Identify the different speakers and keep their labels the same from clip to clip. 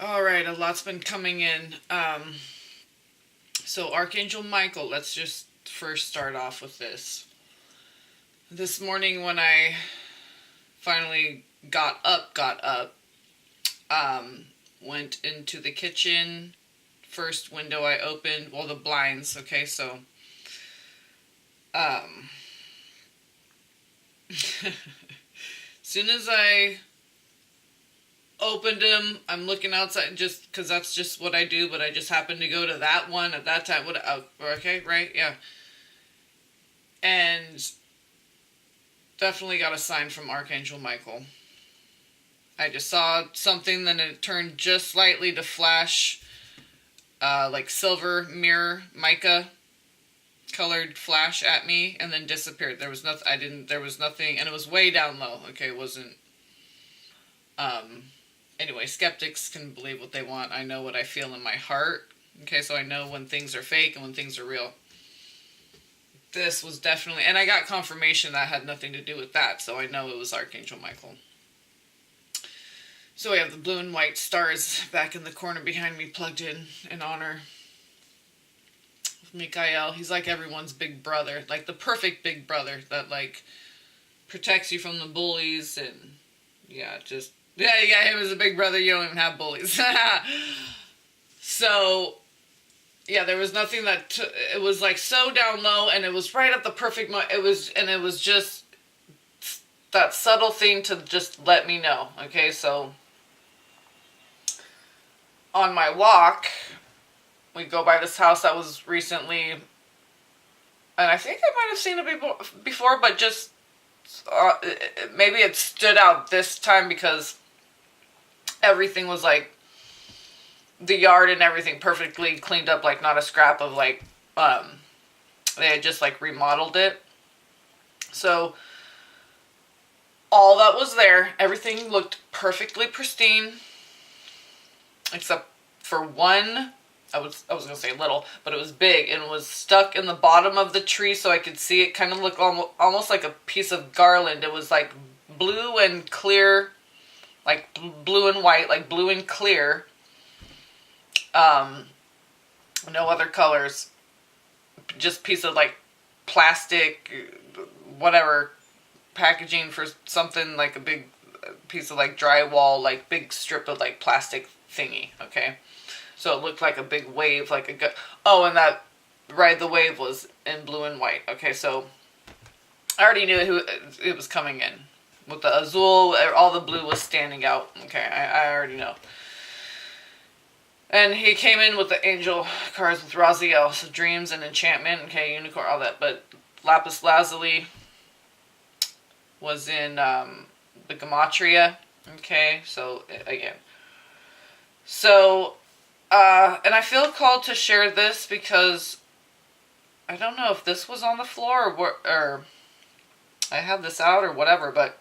Speaker 1: All right, a lot's been coming in. So Archangel Michael, let's just first start off with this. This morning when I finally got up, went into the kitchen. First window I opened, well, the blinds, okay, so, um, as soon as I opened them, I'm looking outside just because that's just what I do, but I just happened to go to that one at that time. What? Okay, right, yeah. And definitely got a sign from Archangel Michael. I just saw something, then it turned just slightly to flash, like silver mirror mica colored flash at me, and then disappeared. There was nothing. There was nothing, and it was way down low. Okay, it wasn't. Um. Anyway, skeptics can believe what they want. I know what I feel in my heart. Okay, so I know when things are fake and when things are real. This was definitely, and I got confirmation that had nothing to do with that, so I know it was Archangel Michael. So we have the blue and white stars back in the corner behind me plugged in honor of Mikael. He's like everyone's big brother, like the perfect big brother that like protects you from the bullies and yeah, just yeah, you got him as a big brother. You don't even have bullies. So yeah, there was nothing that it was like so down low, and it was right at the perfect moment. It was just that subtle thing to just let me know. Okay, so on my walk, we go by this house that was recently, and I think I might have seen it before, but just maybe it stood out this time because everything was like the yard and everything perfectly cleaned up, like not a scrap of like they had just like remodeled it. So all that was there, everything looked perfectly pristine except for one. I was gonna say little, but it was big and it was stuck in the bottom of the tree, so I could see it. Kind of looked almost like a piece of garland. It was like blue and clear, like blue and white, like blue and clear. No other colors. Just piece of like plastic, whatever, packaging for something, like a big piece of like drywall, like big strip of like plastic thingy. Okay. So it looked like a big wave, like a oh, and that Ride the Wave was in blue and white. Okay, so I already knew who it was coming in. With the azul, all the blue was standing out. Okay, I already know. And he came in with the angel cards with Raziel, so dreams and enchantment, okay, unicorn, all that. But lapis lazuli was in the gematria, okay, so again. So, and I feel called to share this because I don't know if this was on the floor or I had this out or whatever, but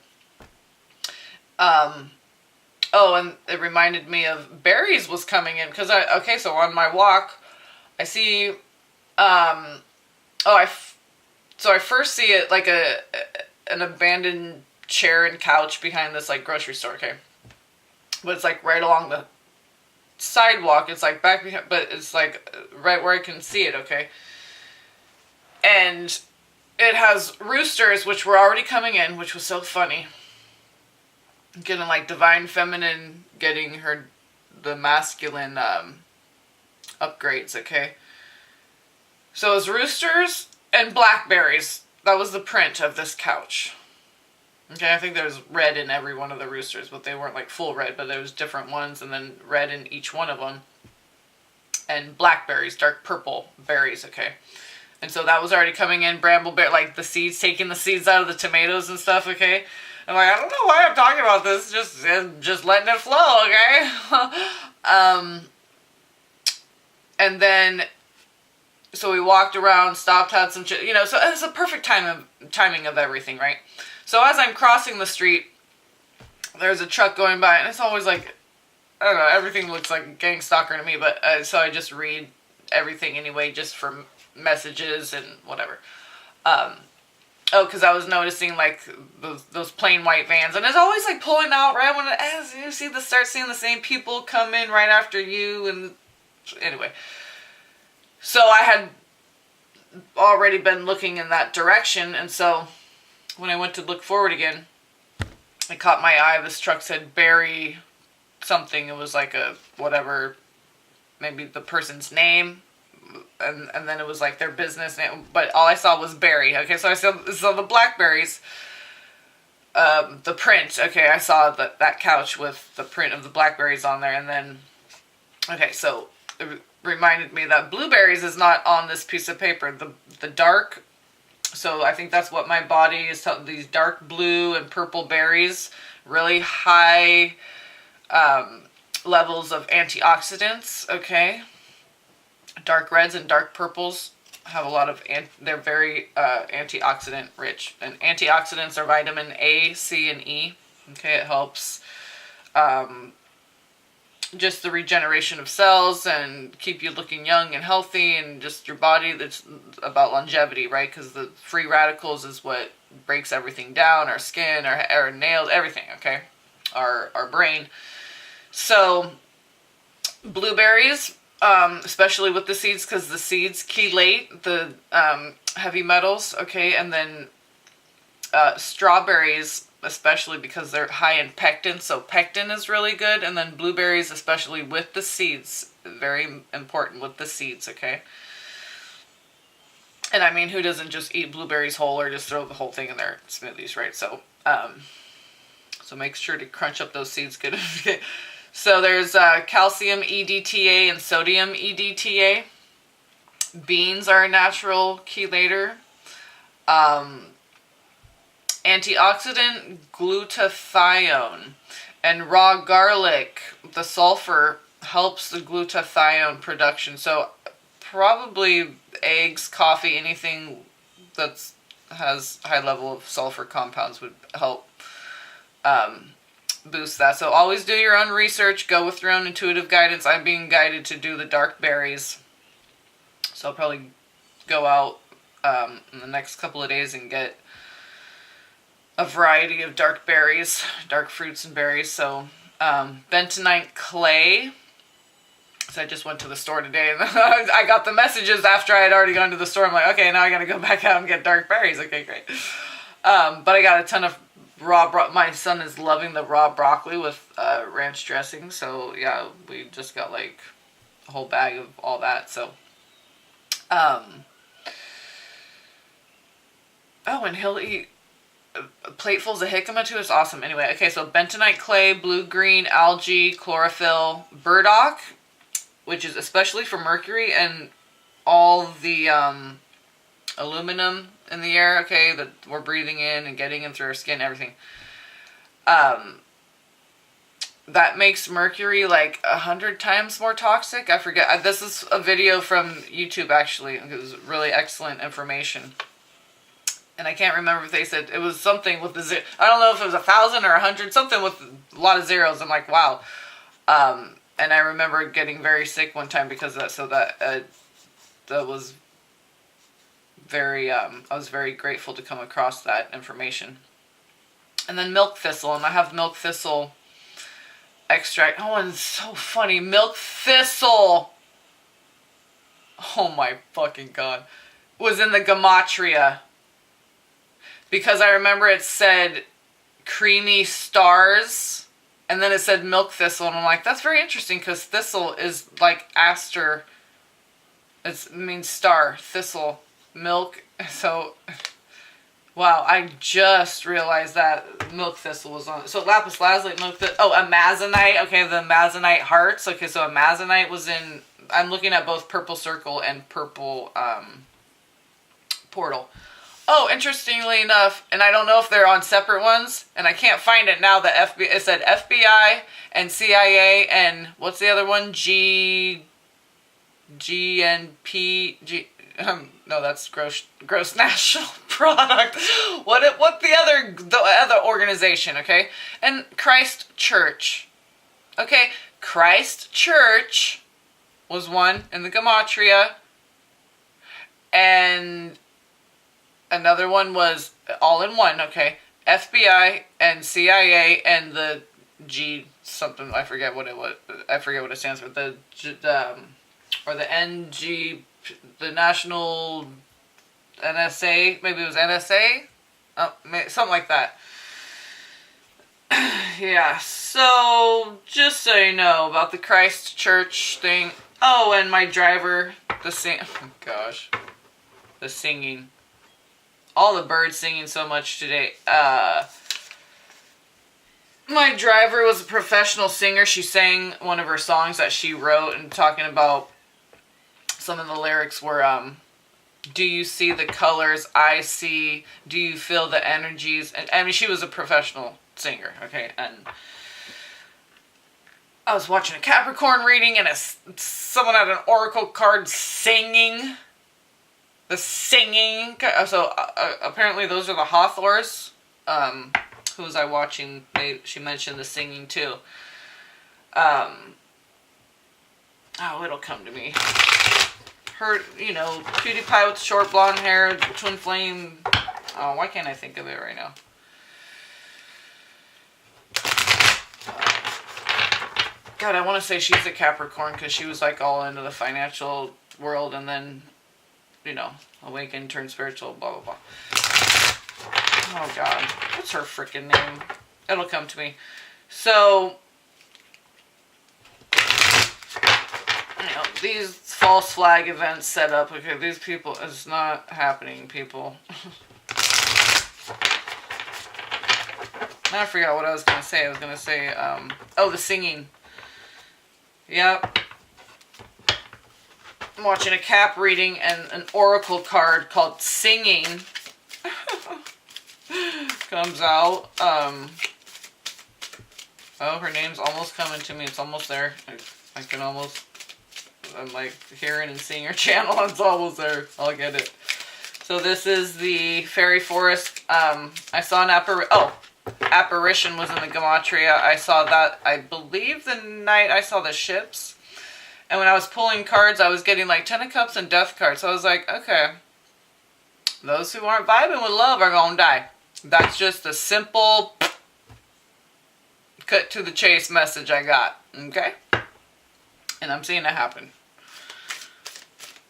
Speaker 1: oh, and it reminded me of berries was coming in because so on my walk I see so I first see it like an abandoned chair and couch behind this like grocery store, okay, but it's like right along the sidewalk. It's like back behind, but it's like right where I can see it, okay? And it has roosters, which were already coming in, which was so funny. Getting like divine feminine, getting the masculine upgrades, okay? So it was roosters and blackberries. That was the print of this couch. Okay, I think there was red in every one of the roosters, but they weren't like full red, but there was different ones, and then red in each one of them. And blackberries, dark purple berries, okay. And so that was already coming in, brambleberry, like the seeds, taking the seeds out of the tomatoes and stuff, okay. I'm like, I don't know why I'm talking about this, just letting it flow, okay. And then, so we walked around, stopped, had some, so it's a perfect timing of everything, right? So as I'm crossing the street, there's a truck going by, and it's always like, I don't know, everything looks like a gang stalker to me, but so I just read everything anyway, just for messages and whatever. Oh, because I was noticing like those plain white vans, and it's always like pulling out right when as you start seeing the same people come in right after you, and anyway. So I had already been looking in that direction, and so when I went to look forward again, it caught my eye. This truck said Barry something. It was like a whatever, maybe the person's name. And then it was like their business name, but all I saw was Barry. Okay, so I saw the blackberries, the print. Okay, I saw that couch with the print of the blackberries on there, and then okay, so it reminded me that blueberries is not on this piece of paper. The dark, so I think that's what my body is telling. These dark blue and purple berries, really high levels of antioxidants. Okay. Dark reds and dark purples have a lot of, they're very antioxidant rich. And antioxidants are vitamin A, C, and E. Okay, it helps just the regeneration of cells and keep you looking young and healthy, and just your body. That's about longevity, right? Because the free radicals is what breaks everything down, our skin, our nails, everything, okay? Our brain. So, blueberries, especially with the seeds, because the seeds chelate the heavy metals, okay, and then strawberries, especially because they're high in pectin, so pectin is really good, and then blueberries, especially with the seeds, very important with the seeds, okay. And I mean, who doesn't just eat blueberries whole or just throw the whole thing in their smoothies, right? So, so make sure to crunch up those seeds good. So there's calcium EDTA and sodium EDTA. Beans are a natural chelator. Antioxidant glutathione. And raw garlic, the sulfur, helps the glutathione production. So probably eggs, coffee, anything that has high level of sulfur compounds would help boost that. So always do your own research. Go with your own intuitive guidance. I'm being guided to do the dark berries. So I'll probably go out in the next couple of days and get a variety of dark berries, dark fruits and berries. So bentonite clay. So I just went to the store today, and I got the messages after I had already gone to the store. I'm like, okay, now I got to go back out and get dark berries. Okay, great. But I got a ton of raw my son is loving the raw broccoli with ranch dressing, so yeah, we just got like a whole bag of all that. So oh, and he'll eat platefuls of jicama too. It's awesome. Anyway, okay, so bentonite clay, blue-green algae, chlorophyll, burdock, which is especially for mercury and all the aluminum in the air, okay, that we're breathing in and getting in through our skin, everything. That makes mercury like 100 times more toxic. I forget. This is a video from YouTube, actually. It was really excellent information. And I can't remember if they said, it was something with the zero. I don't know if it was 1,000 or 100, something with a lot of zeros. I'm like, wow. And I remember getting very sick one time because of that. So that was very, I was very grateful to come across that information. And then milk thistle, and I have milk thistle extract. Oh, and it's so funny. Milk thistle, oh my fucking God, was in the gematria. Because I remember it said creamy stars, and then it said milk thistle, and I'm like, that's very interesting, because thistle is like aster. It means star, thistle, milk. So, wow, I just realized that milk thistle was on it. So lapis lazuli, milk thistle. Oh, amazonite. Okay, the amazonite hearts. Okay, so amazonite was in, I'm looking at both purple circle and purple portal. Oh, interestingly enough, and I don't know if they're on separate ones, and I can't find it now. It said FBI and CIA and what's the other one? GNP. No, that's gross national product. What the other organization? Okay, and Christ Church. Okay, Christ Church was one in the gematria, and Another one was all in one, okay. FBI and CIA and the G something, I forget what it was. I forget what it stands for. Or the NG, the National NSA, maybe it was NSA? Oh, something like that. Yeah, so just so you know about the Christchurch thing. Oh, and my driver, oh gosh, the singing. All the birds singing so much today. My driver was a professional singer. She sang one of her songs that she wrote, and talking about some of the lyrics were, do you see the colors I see? Do you feel the energies? And I mean, she was a professional singer, okay? And I was watching a Capricorn reading, and someone had an oracle card singing. The singing. So apparently those are the Hathors. Who was I watching? She mentioned the singing too. Oh, it'll come to me. Her, cutie pie with short blonde hair, twin flame. Oh, why can't I think of it right now? God, I want to say she's a Capricorn because she was like all into the financial world, and then, awakened, turned spiritual, blah, blah, blah. Oh, God. What's her freaking name? It'll come to me. So, these false flag events set up. Okay, these people, it's not happening, people. Now I forgot what I was going to say. I was going to say, the singing. Yep. I'm watching a cap reading, and an oracle card called Singing comes out. Oh, her name's almost coming to me. It's almost there. I can almost, I'm like hearing and seeing her channel. It's almost there. I'll get it. So this is the fairy forest. I saw an apparition was in the gematria. I saw that, I believe, the night I saw the ships. And when I was pulling cards, I was getting like Ten of Cups and Death cards. So I was like, okay, those who aren't vibing with love are going to die. That's just a simple cut to the chase message I got. Okay? And I'm seeing it happen.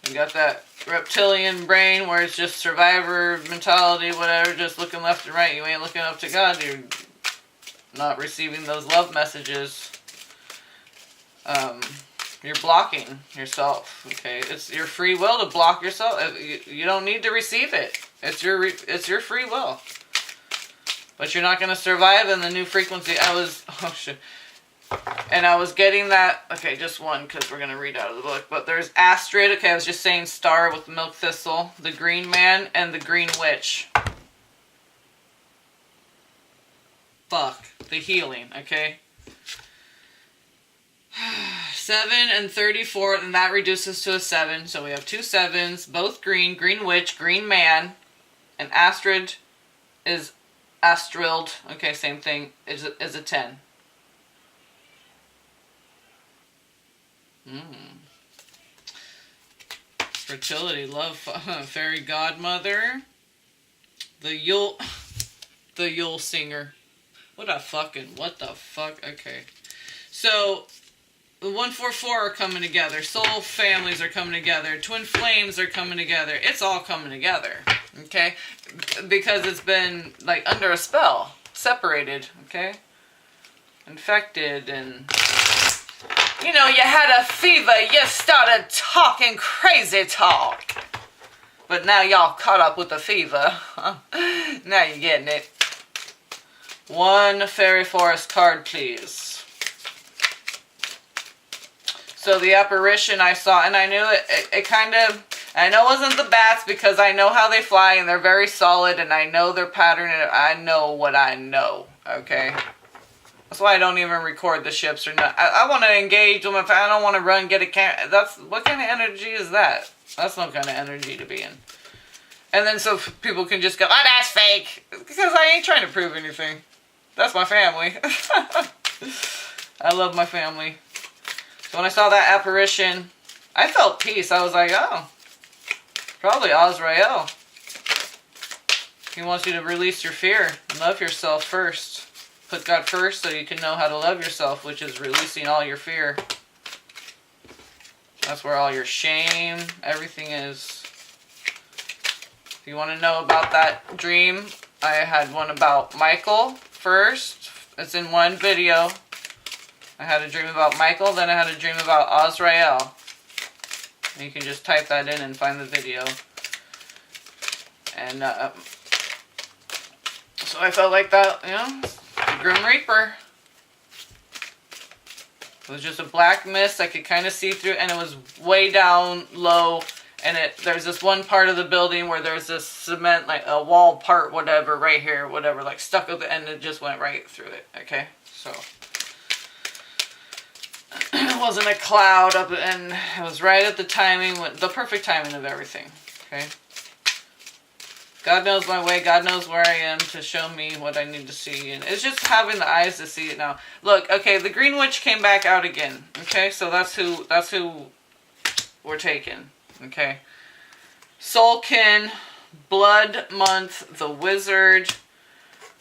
Speaker 1: You got that reptilian brain where it's just survivor mentality, whatever, just looking left and right. You ain't looking up to God. You're not receiving those love messages. You're blocking yourself, okay? It's your free will to block yourself. You don't need to receive it. It's your free will. But you're not going to survive in the new frequency. Oh shit. And I was getting that, okay, just one, because we're going to read out of the book. But there's Astrid, okay, I was just saying star with the milk thistle, the green man, and the green witch. Fuck. The healing, okay? 7 and 34, and that reduces to a 7. So we have 2 7s, both green, green witch, green man, and Astrid is Astrild, okay, same thing, is a 10. Fertility, love, fairy godmother, the Yule singer. What the fuck? Okay. So, the 144 are coming together. Soul families are coming together. Twin flames are coming together. It's all coming together. Okay? Because it's been, like, under a spell. Separated. Okay? Infected and... You had a fever. You started talking crazy talk. But now y'all caught up with the fever. Now you're getting it. 1 fairy forest card, please. So the apparition I saw, and I knew it kind of, I know it wasn't the bats because I know how they fly and they're very solid and I know their pattern and I know what I know, okay? That's why I don't even record the ships or not. I want to engage with my family. I don't want to run and get a camera. What kind of energy is that? That's no kind of energy to be in. And then so people can just go, oh, that's fake. Because I ain't trying to prove anything. That's my family. I love my family. So when I saw that apparition, I felt peace. I was like, oh, probably Azrael. He wants you to release your fear. Love yourself first. Put God first so you can know how to love yourself, which is releasing all your fear. That's where all your shame, everything is. If you want to know about that dream, I had one about Michael first. It's in one video. I had a dream about Michael, then I had a dream about Azrael. And you can just type that in and find the video. And so I felt like that, you know, the Grim Reaper. It was just a black mist I could kind of see through, and it was way down low. And there's this one part of the building where there's this cement, like a wall part, whatever, right here, whatever, like stuck at the end. It just went right through it. Okay, so it wasn't a cloud up, and it was right at the timing, the perfect timing of everything. Okay. God knows my way. God knows where I am to show me what I need to see. And it's just having the eyes to see it now. Look, okay, the Green Witch came back out again. Okay, so that's who we're taking. Okay. Soulkin, Blood Month, the Wizard,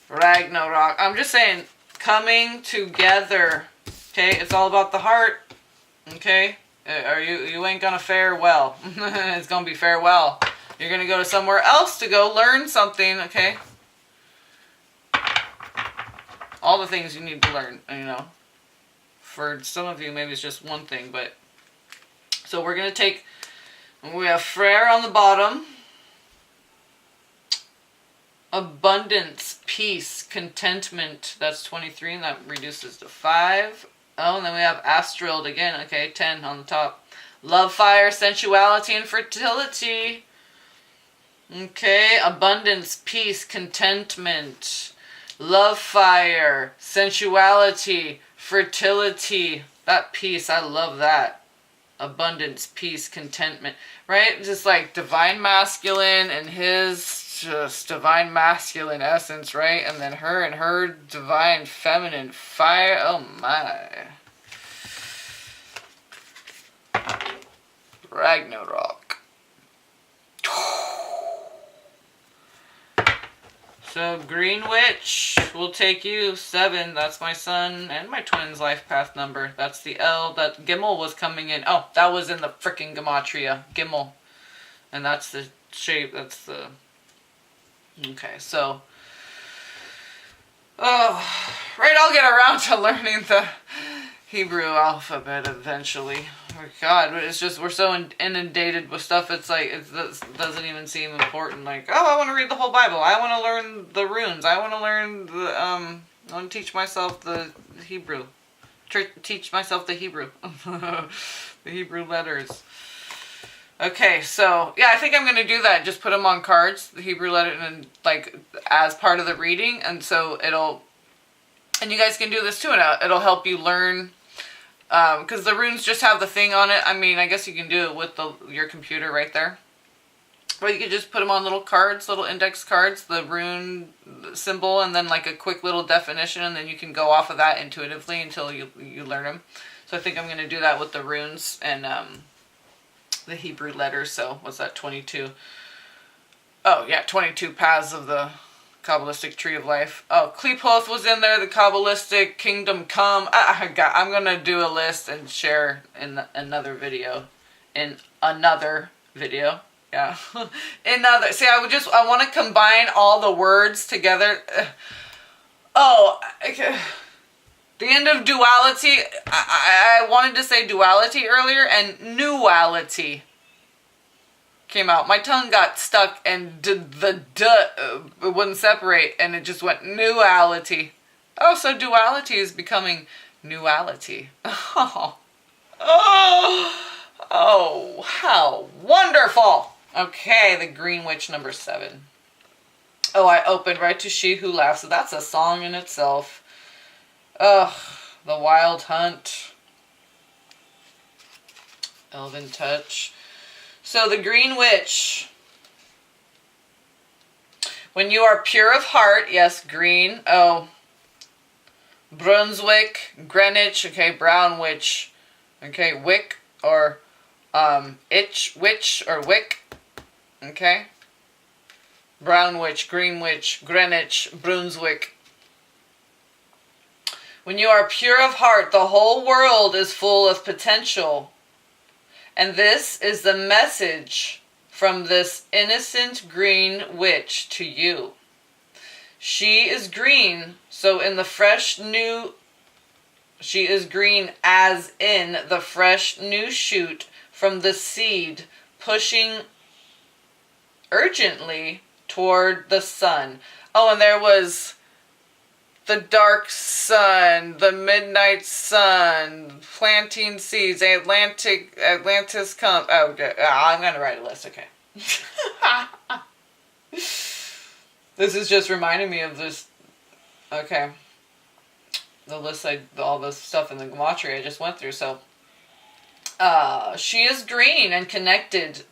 Speaker 1: Ragnarok. I'm just saying, coming together. Okay, it's all about the heart. Okay, you ain't gonna fare well. It's gonna be farewell. You're going to go to somewhere else to go learn something, okay? All the things you need to learn, you know. For some of you, maybe it's just one thing, but... So we're going to take... We have Frere on the bottom. Abundance, peace, contentment. That's 23, and that reduces to 5. Oh, and then we have Astrid again, okay, 10 on the top. Love, fire, sensuality, and fertility. Okay, abundance, peace, contentment, love, fire, sensuality, fertility. That peace, I love that. Abundance, peace, contentment. Right? Just like divine masculine and his just divine masculine essence, right? And then her and her divine feminine fire. Oh my. Ragnarok. So, Green Witch will take you 7. That's my son and my twin's life path number. That's the L. That Gimel was coming in. Oh, that was in the frickin' Gematria. Gimel. And that's the shape. That's the... Okay, so... Oh, right, I'll get around to learning the Hebrew alphabet eventually. Oh God, it's just, we're so inundated with stuff, it's like, it doesn't even seem important. Like, oh, I want to read the whole Bible. I want to learn the runes. I want to learn the, I want to teach myself the Hebrew. Teach myself the Hebrew. The Hebrew letters. Okay, so, yeah, I think I'm going to do that. Just put them on cards, the Hebrew letter, and, like, as part of the reading. And so it'll, and you guys can do this too, and it'll help you learn. Because the runes just have the thing on it. I mean, I guess you can do it with your computer right there. Or you could just put them on little cards, little index cards, the rune symbol, and then like a quick little definition, and then you can go off of that intuitively until you learn them. So I think I'm going to do that with the runes and the Hebrew letters. So what's that, 22? Oh, yeah, 22 paths of the Kabbalistic Tree of Life. Oh, Kleepoth was in there, the Kabbalistic Kingdom Come. I'm going to do a list and share in another video. In another video. Yeah. See, I want to combine all the words together. Oh, okay. The end of duality. I wanted to say duality earlier, and nuality came out. My tongue got stuck and it wouldn't separate, and it just went nuality. Oh, so duality is becoming nuality. Oh, how wonderful. Okay, the Green Witch number 7. Oh, I opened right to She Who Laughs. So that's a song in itself. Ugh, the Wild Hunt. Elven Touch. So the Green Witch. When you are pure of heart, yes, green. Oh, Brunswick, Greenwich, okay, Brown Witch. Okay, Wick or Itch, Witch or Wick. Okay. Brownwich, Greenwich, Greenwich, Brunswick. When you are pure of heart, the whole world is full of potential. And this is the message from this innocent green witch to you. She is green, so in the fresh new... She is green as in the fresh new shoot from the seed, pushing urgently toward the sun. Oh, and there was the dark sun, the midnight sun, planting seeds, Atlantis come. Oh, okay. I'm gonna write a list. Okay. This is just reminding me of this. Okay. The list, all the stuff in the gematria I just went through. So, she is green and connected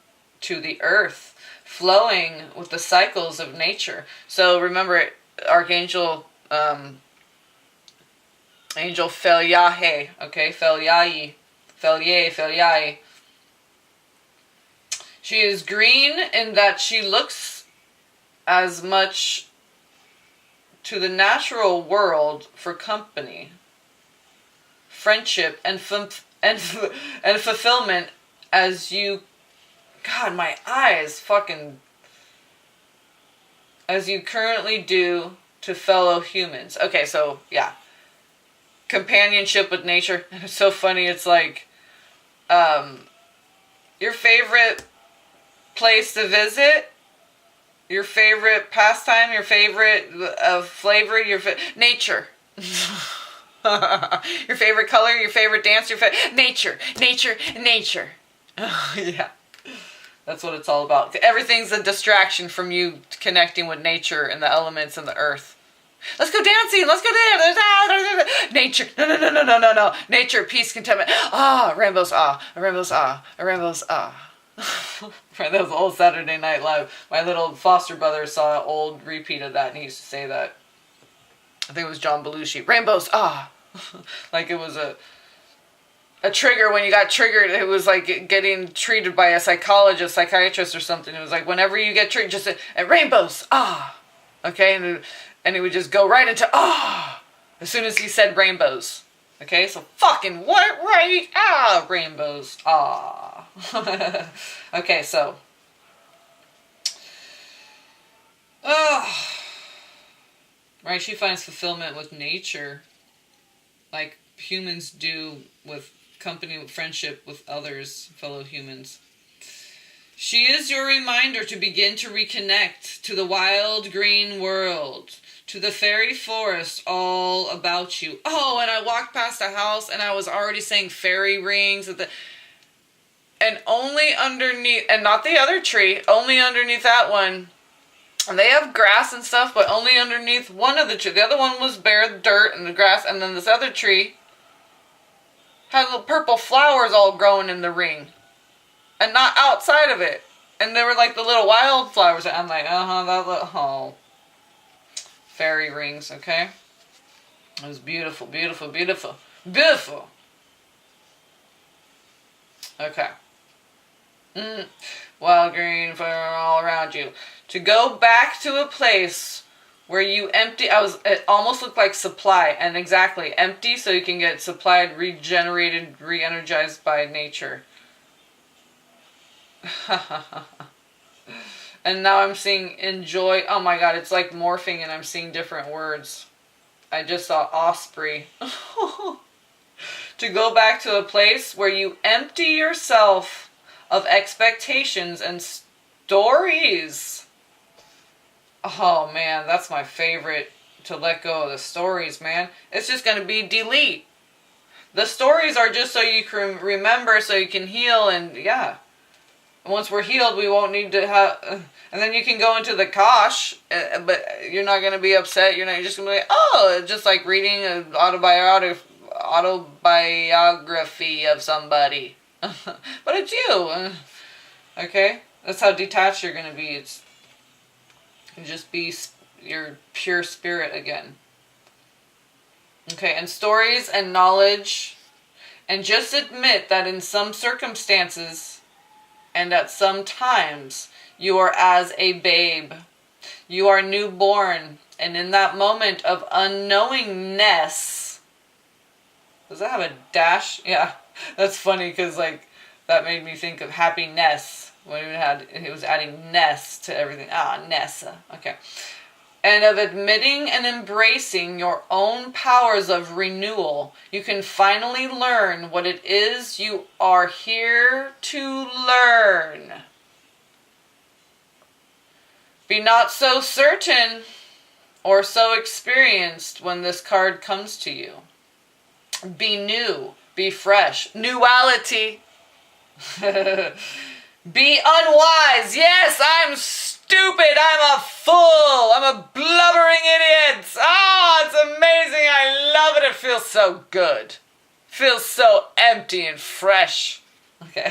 Speaker 1: to the earth, flowing with the cycles of nature. So remember, Archangel, Angel Felyahe, okay, Felyaye. She is green in that she looks as much to the natural world for company, friendship, and fulfillment as you... God, my eyes fucking... As you currently do to fellow humans. Okay, so, yeah. Companionship with nature. It's so funny, it's like... your favorite place to visit... Your favorite pastime, your favorite flavor, nature. Your favorite color, your favorite dance, nature. Yeah. That's what it's all about. Everything's a distraction from you connecting with nature and the elements and the earth. Let's go dancing. Let's go there. Nature. No. Nature, peace, contentment. Ah, rainbows, ah. Rainbows, ah. Rainbows, ah. Right, that was the old Saturday Night Live. My little foster brother saw an old repeat of that, and he used to say that. I think it was John Belushi. Rainbows, ah. Like it was a trigger. When you got triggered, it was like getting treated by a psychologist, psychiatrist or something. It was like whenever you get triggered, just say, rainbows, ah. Okay, and it would just go right into ah as soon as he said rainbows. Okay, so fucking what? Right? Ah, rainbows, ah. Okay, so. Right, she finds fulfillment with nature, like humans do with company, with friendship with others, fellow humans. She is your reminder to begin to reconnect to the wild green world, to the fairy forest all about you. Oh, and I walked past a house and I was already saying fairy rings at the... And only underneath, and not the other tree, only underneath that one. And they have grass and stuff, but only underneath one of the trees. The other one was bare dirt and the grass, and then this other tree had little purple flowers all growing in the ring. And not outside of it. And they were like the little wildflowers. I'm like, that little, oh. Fairy rings, okay? It was beautiful, beautiful, beautiful. Beautiful! Okay. Wild green fire all around you. To go back to a place where you empty... It almost looked like supply. And exactly, empty so you can get supplied, regenerated, re-energized by nature. And now I'm seeing enjoy. Oh my god, it's like morphing and I'm seeing different words. I just saw osprey. To go back to a place where you empty yourself of expectations and stories. Oh man, that's my favorite, to let go of the stories, man. It's just going to be delete. The stories are just so you can remember, so you can heal, and yeah. Once we're healed, we won't need to have... And then you can go into the kosh, but you're not going to be upset. You're just going to be like, oh, it's just like reading an autobiography of somebody. But it's you. Okay? That's how detached you're going to be. It's you just be your pure spirit again. Okay, and stories and knowledge. And just admit that in some circumstances... and at some times, you are as a babe. You are newborn. And in that moment of unknowingness, does that have a dash? Yeah, that's funny because like that made me think of happiness when it was adding ness to everything. Nessa. Okay. And of admitting and embracing your own powers of renewal, you can finally learn what it is you are here to learn. Be not so certain or so experienced when this card comes to you. Be new, be fresh. Newality. Be unwise. Yes, I'm stupid. I'm a fool. I'm a blubbering idiot. It's amazing. I love it. It feels so good. Feels so empty and fresh. Okay.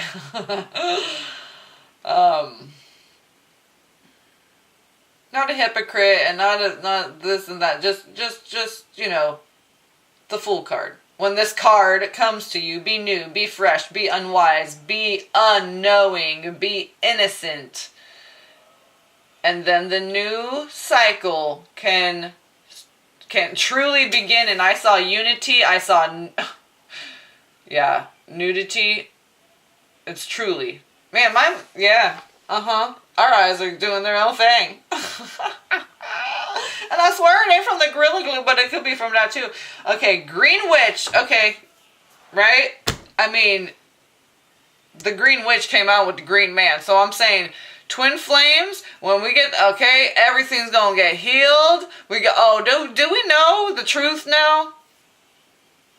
Speaker 1: Not a hypocrite and not this and that. Just the Fool card. When this card comes to you, be new, be fresh, be unwise, be unknowing, be innocent. And then the new cycle can truly begin. And I saw unity. I saw, nudity. It's truly. Man, our eyes are doing their own thing. And I swear it ain't from the Gorilla Glue, but it could be from that too. Okay, Green Witch. Okay, right? I mean, the Green Witch came out with the Green Man. So I'm saying twin flames, when we get, everything's going to get healed. We go, do we know the truth now?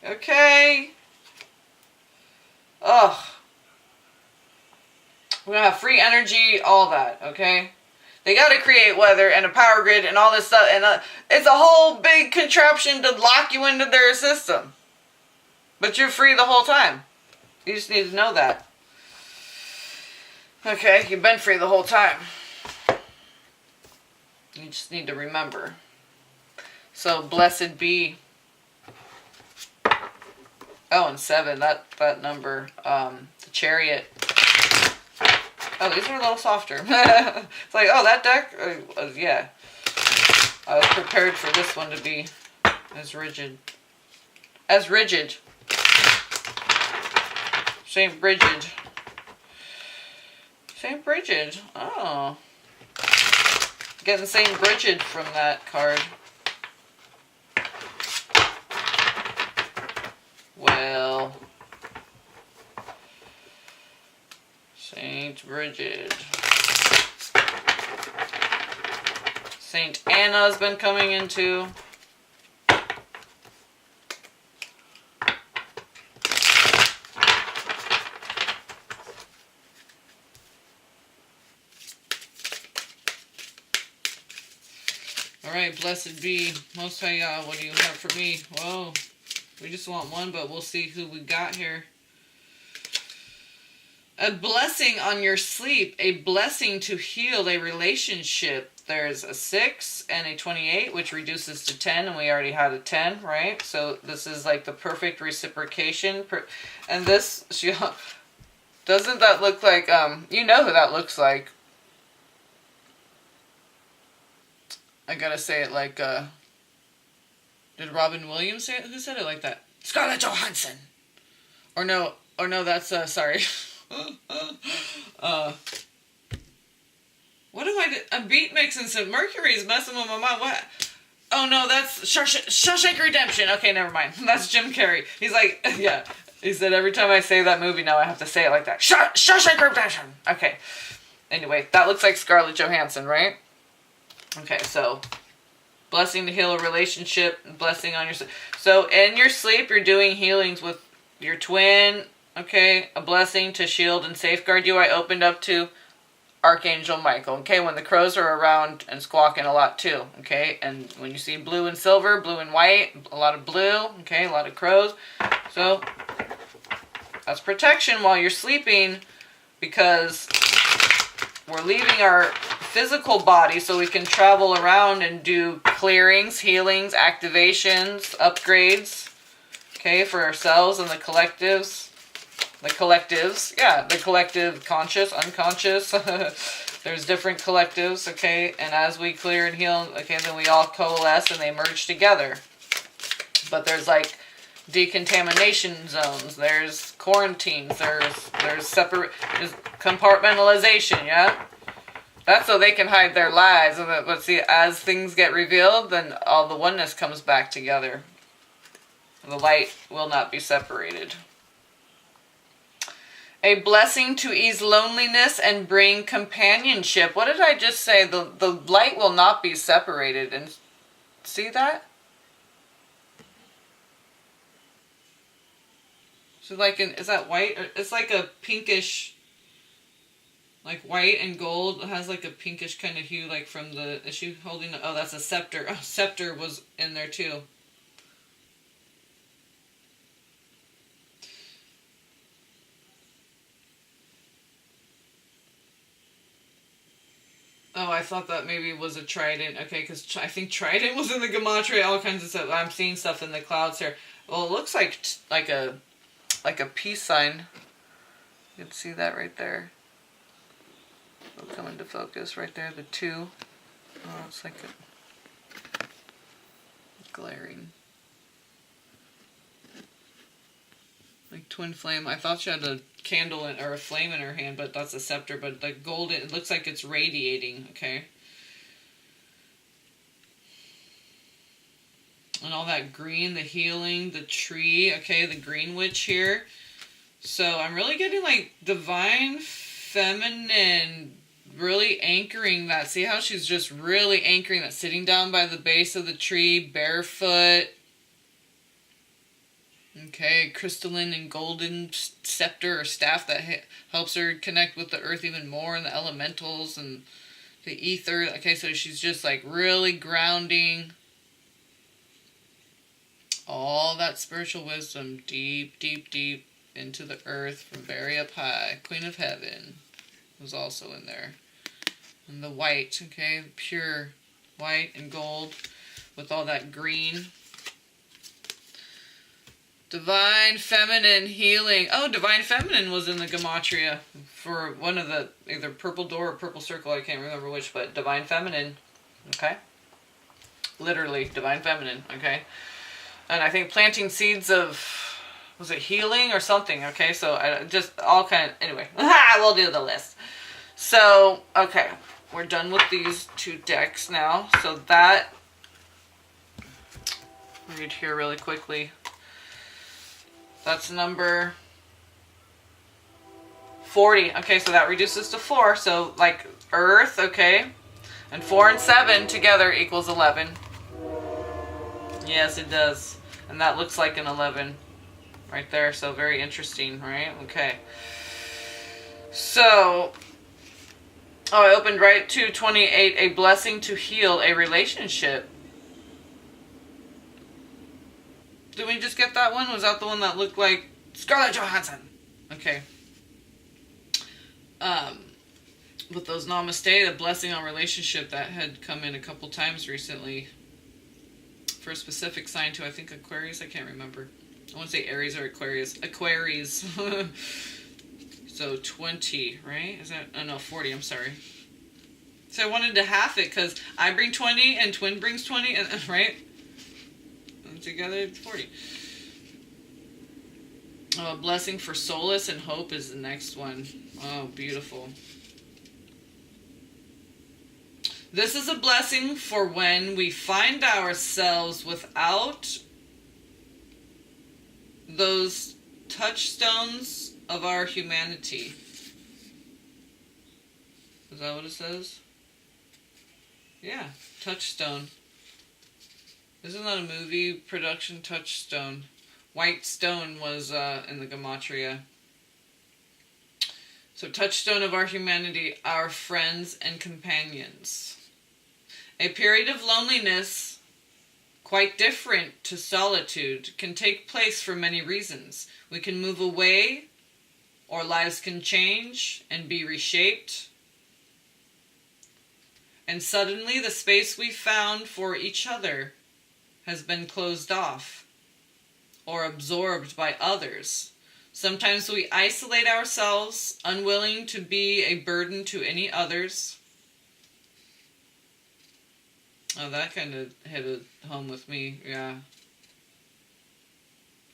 Speaker 1: Okay. We're going to have free energy, all that, okay? They got to create weather and a power grid and all this stuff. And it's a whole big contraption to lock you into their system. But you're free the whole time. You just need to know that. Okay, you've been free the whole time. You just need to remember. So, blessed be. Oh, and 7, that number. The Chariot. Oh, these are a little softer. It's like, that deck, yeah. I was prepared for this one to be as rigid. As rigid. St. Bridget. St. Bridget. Oh. Getting St. Bridget from that card. Well. St. Bridget. St. Anna's been coming into. Alright, blessed be Most High Yah. What do you have for me? Whoa. We just want one, but we'll see who we got here. A blessing on your sleep. A blessing to heal a relationship. There's a 6 and a 28, which reduces to 10, and we already had a 10, right? So this is like the perfect reciprocation. And this, doesn't that look like, you know who that looks like. I gotta say it like, did Robin Williams say it? Who said it like that? Scarlett Johansson! Or no, that's, sorry. What am I doing? A beat mixing some Mercury's messing with my mind. What? Oh no, that's Shawshank Redemption. Okay, never mind. That's Jim Carrey. He's like, yeah. He said every time I say that movie now I have to say it like that. Shawshank Redemption. Okay. Anyway, that looks like Scarlett Johansson, right? Okay, so blessing to heal a relationship, blessing on your sleep. So in your sleep, you're doing healings with your twin. Okay, a blessing to shield and safeguard you. I opened up to Archangel Michael. Okay, when the crows are around and squawking a lot too. Okay, and when you see blue and silver, blue and white, a lot of blue. Okay, a lot of crows. So that's protection while you're sleeping, because we're leaving our physical body so we can travel around and do clearings, healings, activations, upgrades. Okay, for ourselves and the collectives. The collectives, yeah, the collective conscious, unconscious, There's different collectives, okay? And as we clear and heal, okay, then we all coalesce and they merge together. But there's like decontamination zones, there's quarantines, there's separate, there's compartmentalization, yeah? That's so they can hide their lies. But see, as things get revealed, then all the oneness comes back together. The light will not be separated. A blessing to ease loneliness and bring companionship. What did I just say? The light will not be separated. And see that? So like, is that white? It's like a pinkish, like white and gold. It has like a pinkish kind of hue, like from the, is she holding, oh, that's a scepter. Oh, scepter was in there too. Oh, I thought that maybe was a trident. Okay, because I think trident was in the gematria. All kinds of stuff. I'm seeing stuff in the clouds here. Well, it looks like a peace sign. You can see that right there. It'll come into focus right there. The 2. Oh, it's like a glaring. Like twin flame. I thought she had a candle or a flame in her hand, but that's a scepter. But the golden, it looks like it's radiating, okay? And all that green, the healing, the tree, okay, the green witch here. So I'm really getting like divine feminine, really anchoring that. See how she's just really anchoring that, sitting down by the base of the tree, barefoot. Okay, crystalline and golden scepter or staff that helps her connect with the earth even more and the elementals and the ether. Okay, so she's just like really grounding all that spiritual wisdom deep, deep, deep into the earth from very up high. Queen of Heaven was also in there. And the white, okay, pure white and gold with all that green. Divine Feminine healing. Oh, Divine Feminine was in the gematria for one of the, either purple door or purple circle. I can't remember which, but Divine Feminine. Okay? Literally, Divine Feminine. Okay? And I think planting seeds of, was it healing or something? Okay, so I just all kind of, anyway. We'll do the list. So, okay. We're done with these 2 decks now. So that, read here really quickly. That's number 40. Okay, so that reduces to 4. So, like, Earth, okay? And 4 and 7 together equals 11. Yes, it does. And that looks like an 11 right there. So, very interesting, right? Okay. So, oh, I opened right to 28. A blessing to heal a relationship. Did we just get that one? Was that the one that looked like Scarlett Johansson? Okay. With those namaste, the blessing on relationship, that had come in a couple times recently. For a specific sign too, I think Aquarius, I can't remember. I want to say Aries or Aquarius. Aquarius. So 20, right? Is that, oh no, 40, I'm sorry. So I wanted to half it because I bring 20 and twin brings 20, and right? Together 40. Oh, a blessing for solace and hope is the next one. Oh, beautiful. This is a blessing for when we find ourselves without those touchstones of our humanity. Is that what it says? Yeah, touchstone. Isn't that a movie production? Touchstone. White Stone was in the gematria. So touchstone of our humanity, our friends and companions. A period of loneliness, quite different to solitude, can take place for many reasons. We can move away, or lives can change and be reshaped. And suddenly the space we found for each other has been closed off or absorbed by others. Sometimes we isolate ourselves, unwilling to be a burden to any others. Oh, that kind of hit a home with me. Yeah.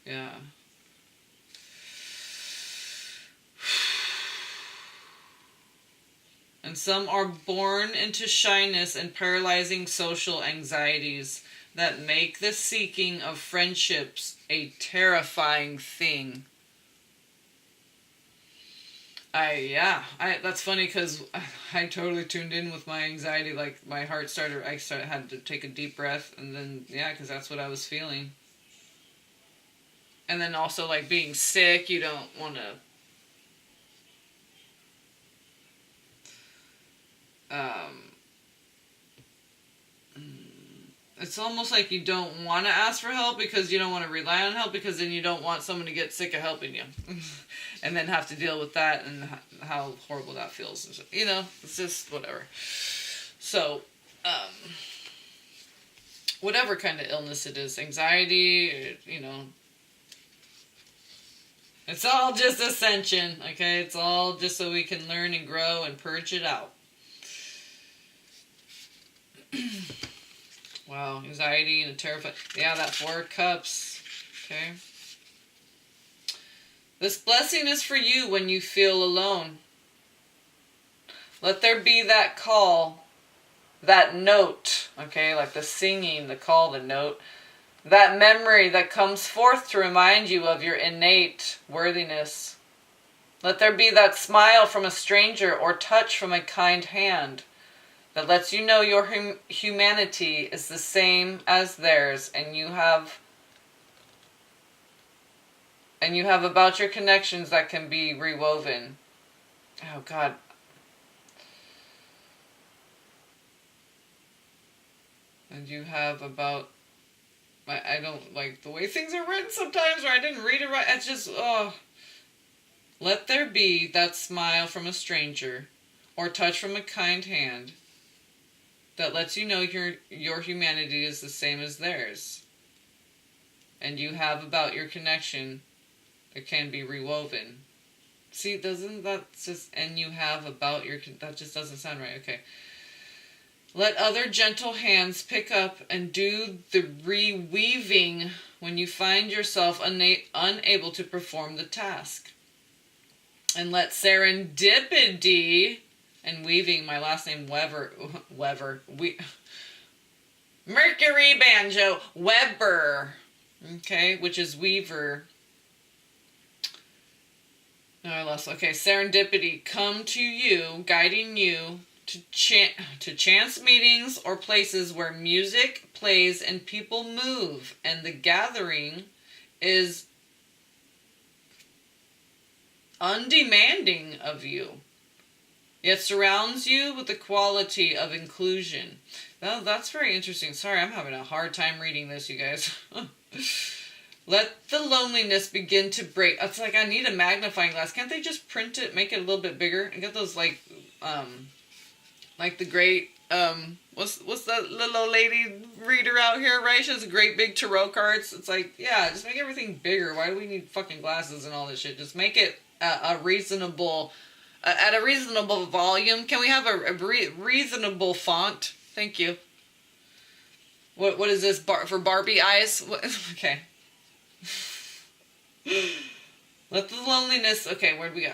Speaker 1: Yeah. And some are born into shyness and paralyzing social anxieties that make the seeking of friendships a terrifying thing. That's funny because I totally tuned in with my anxiety. Like my heart started, had to take a deep breath, and then because that's what I was feeling. And then also like being sick, you don't want to. It's almost like you don't want to ask for help because you don't want to rely on help, because then you don't want someone to get sick of helping you and then have to deal with that and how horrible that feels. You know, it's just whatever. So, whatever kind of illness it is, anxiety, it's all just ascension, okay? It's all just so we can learn and grow and purge it out. Wow, anxiety and a terrified... Yeah, that 4 cups. Okay. This blessing is for you when you feel alone. Let there be that call, that note, okay, like the singing, the call, the note, that memory that comes forth to remind you of your innate worthiness. Let there be that smile from a stranger or touch from a kind hand that lets you know your humanity is the same as theirs, and you have about your connections that can be rewoven. Oh God. And you have about, I don't like the way things are written sometimes, or I didn't read it right. It's just, let there be that smile from a stranger or touch from a kind hand that lets you know your humanity is the same as theirs. And you have about your connection that can be rewoven. See, doesn't that just, and you have about your, that just doesn't sound right. Okay. Let other gentle hands pick up and do the reweaving when you find yourself unable to perform the task. And let serendipity and weaving, my last name Mercury Banjo, Weber, okay, which is weaver. No, I lost, okay, serendipity come to you, guiding you to chance meetings or places where music plays and people move, and the gathering is undemanding of you, yet surrounds you with the quality of inclusion. Now, that's very interesting. Sorry, I'm having a hard time reading this, you guys. Let the loneliness begin to break. It's like I need a magnifying glass. Can't they just print it, make it a little bit bigger, and get those like the great what's that little old lady reader out here, right? She has a great big tarot cards. It's like, yeah, just make everything bigger. Why do we need fucking glasses and all this shit? Just make it a reasonable, at a reasonable volume. Can we have a reasonable font? Thank you. What is this for Barbie eyes? Okay. Let the loneliness. Okay, where'd we go?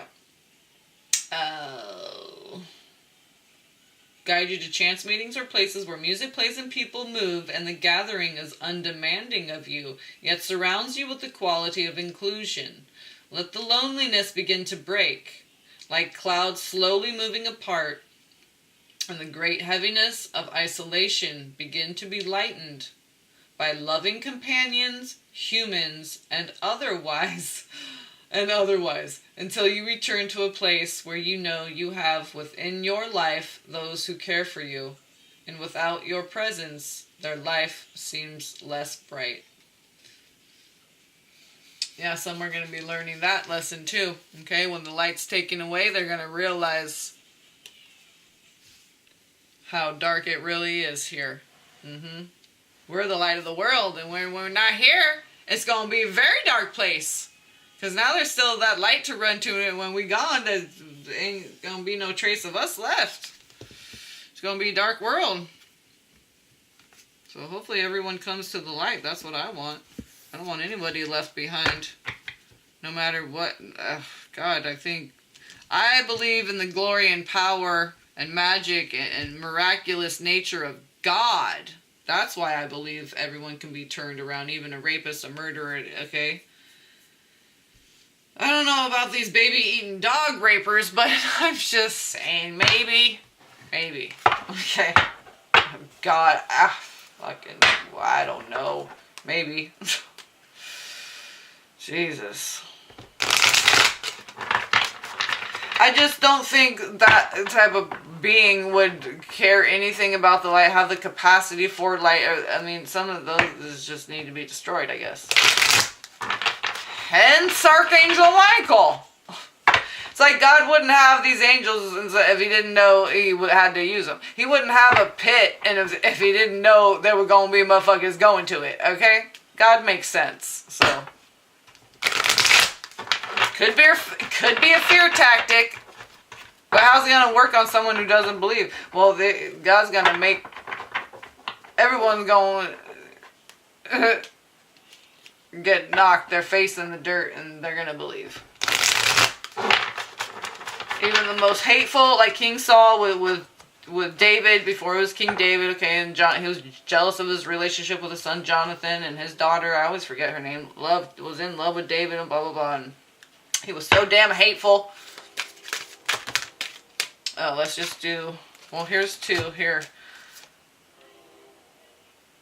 Speaker 1: Guide you to chance meetings or places where music plays and people move, and the gathering is undemanding of you, yet surrounds you with the quality of inclusion. Let the loneliness begin to break, like clouds slowly moving apart, and the great heaviness of isolation begin to be lightened by loving companions, humans, and otherwise, until you return to a place where you know you have within your life those who care for you, and without your presence, their life seems less bright. Yeah, some are going to be learning that lesson too. Okay, when the light's taken away, they're going to realize how dark it really is here. We're the light of the world, and when we're not here, it's going to be a very dark place. Because now there's still that light to run to, and when we gone, there ain't going to be no trace of us left. It's going to be a dark world. So hopefully everyone comes to the light. That's what I want. I don't want anybody left behind, no matter what. God, I believe in the glory and power and magic and miraculous nature of God. That's why I believe everyone can be turned around, even a rapist, a murderer, okay? I don't know about these baby-eating dog rapers, but I'm just saying, maybe. Maybe. Okay. God, fucking, I don't know. Maybe. Jesus. I just don't think that type of being would care anything about the light, have the capacity for light. I mean, some of those just need to be destroyed, I guess. Hence Archangel Michael. It's like God wouldn't have these angels if he didn't know he had to use them. He wouldn't have a pit and if he didn't know there were going to be motherfuckers going to it, okay? God makes sense, so. Could be a fear tactic, but how's it going to work on someone who doesn't believe? Well, God's going to make everyone's going to get knocked their face in the dirt and they're going to believe. Even the most hateful, like King Saul with David, before it was King David, okay, and he was jealous of his relationship with his son Jonathan and his daughter, I always forget her name, was in love with David and blah, blah, blah, and he was so damn hateful. Oh, let's just do, well, here's two here.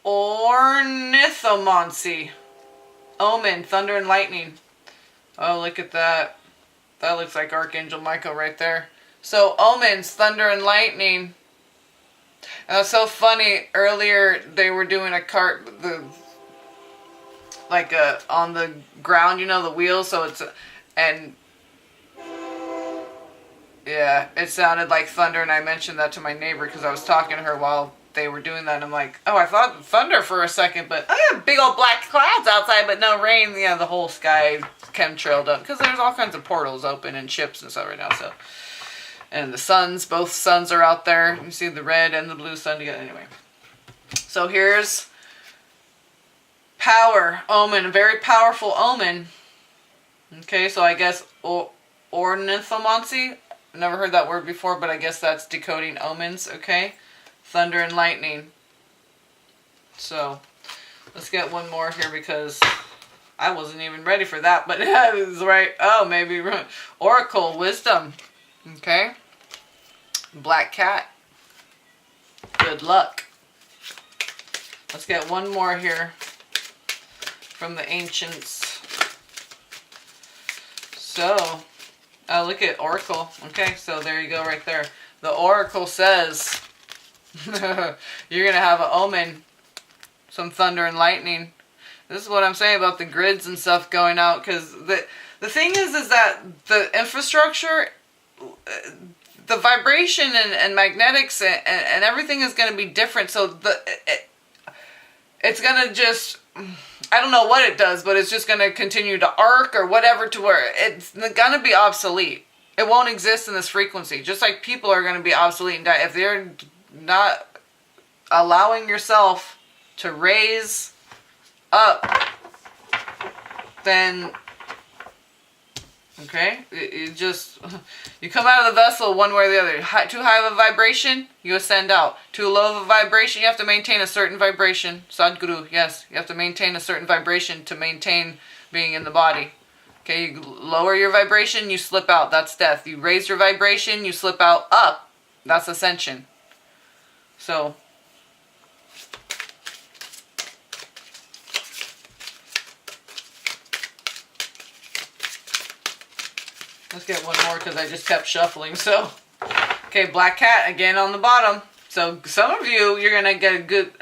Speaker 1: Ornithomancy. Omen, thunder and lightning. Oh, look at that. That looks like Archangel Michael right there. So, omens, thunder and lightning. And it was so funny. Earlier, they were doing a cart, on the ground, you know, the wheels. So it's, and yeah, it sounded like thunder. And I mentioned that to my neighbor because I was talking to her while they were doing that. And I'm like, oh, I thought thunder for a second, but I have big old black clouds outside, but no rain. Yeah, the whole sky chemtrailed up because there's all kinds of portals open and ships and stuff right now. So, and the suns, both suns are out there. You see the red and the blue sun together. Anyway, so here's power, omen, a very powerful omen. Okay, so I guess ornithomancy. Never heard that word before, but I guess that's decoding omens. Okay, thunder and lightning. So let's get one more here because I wasn't even ready for that, but I was right. Oh, maybe oracle, wisdom. Okay. Black cat. Good luck. Let's get one more here from the ancients. So, look at oracle. Okay, so there you go right there. The oracle says you're going to have an omen, some thunder and lightning. This is what I'm saying about the grids and stuff going out, because the thing is that the infrastructure, the vibration and magnetics and everything is going to be different. So it's going to just, I don't know what it does, but it's just going to continue to arc or whatever to where it's going to be obsolete. It won't exist in this frequency. Just like people are going to be obsolete and die. If they're not allowing yourself to raise up, then okay, you come out of the vessel one way or the other. Too high of a vibration, you ascend out. Too low of a vibration, you have to maintain a certain vibration. Sadhguru, yes, you have to maintain a certain vibration to maintain being in the body. Okay, you lower your vibration, you slip out, that's death. You raise your vibration, you slip out, up, that's ascension. So let's get one more because I just kept shuffling. So, okay, black cat again on the bottom. So some of you, you're going to get a good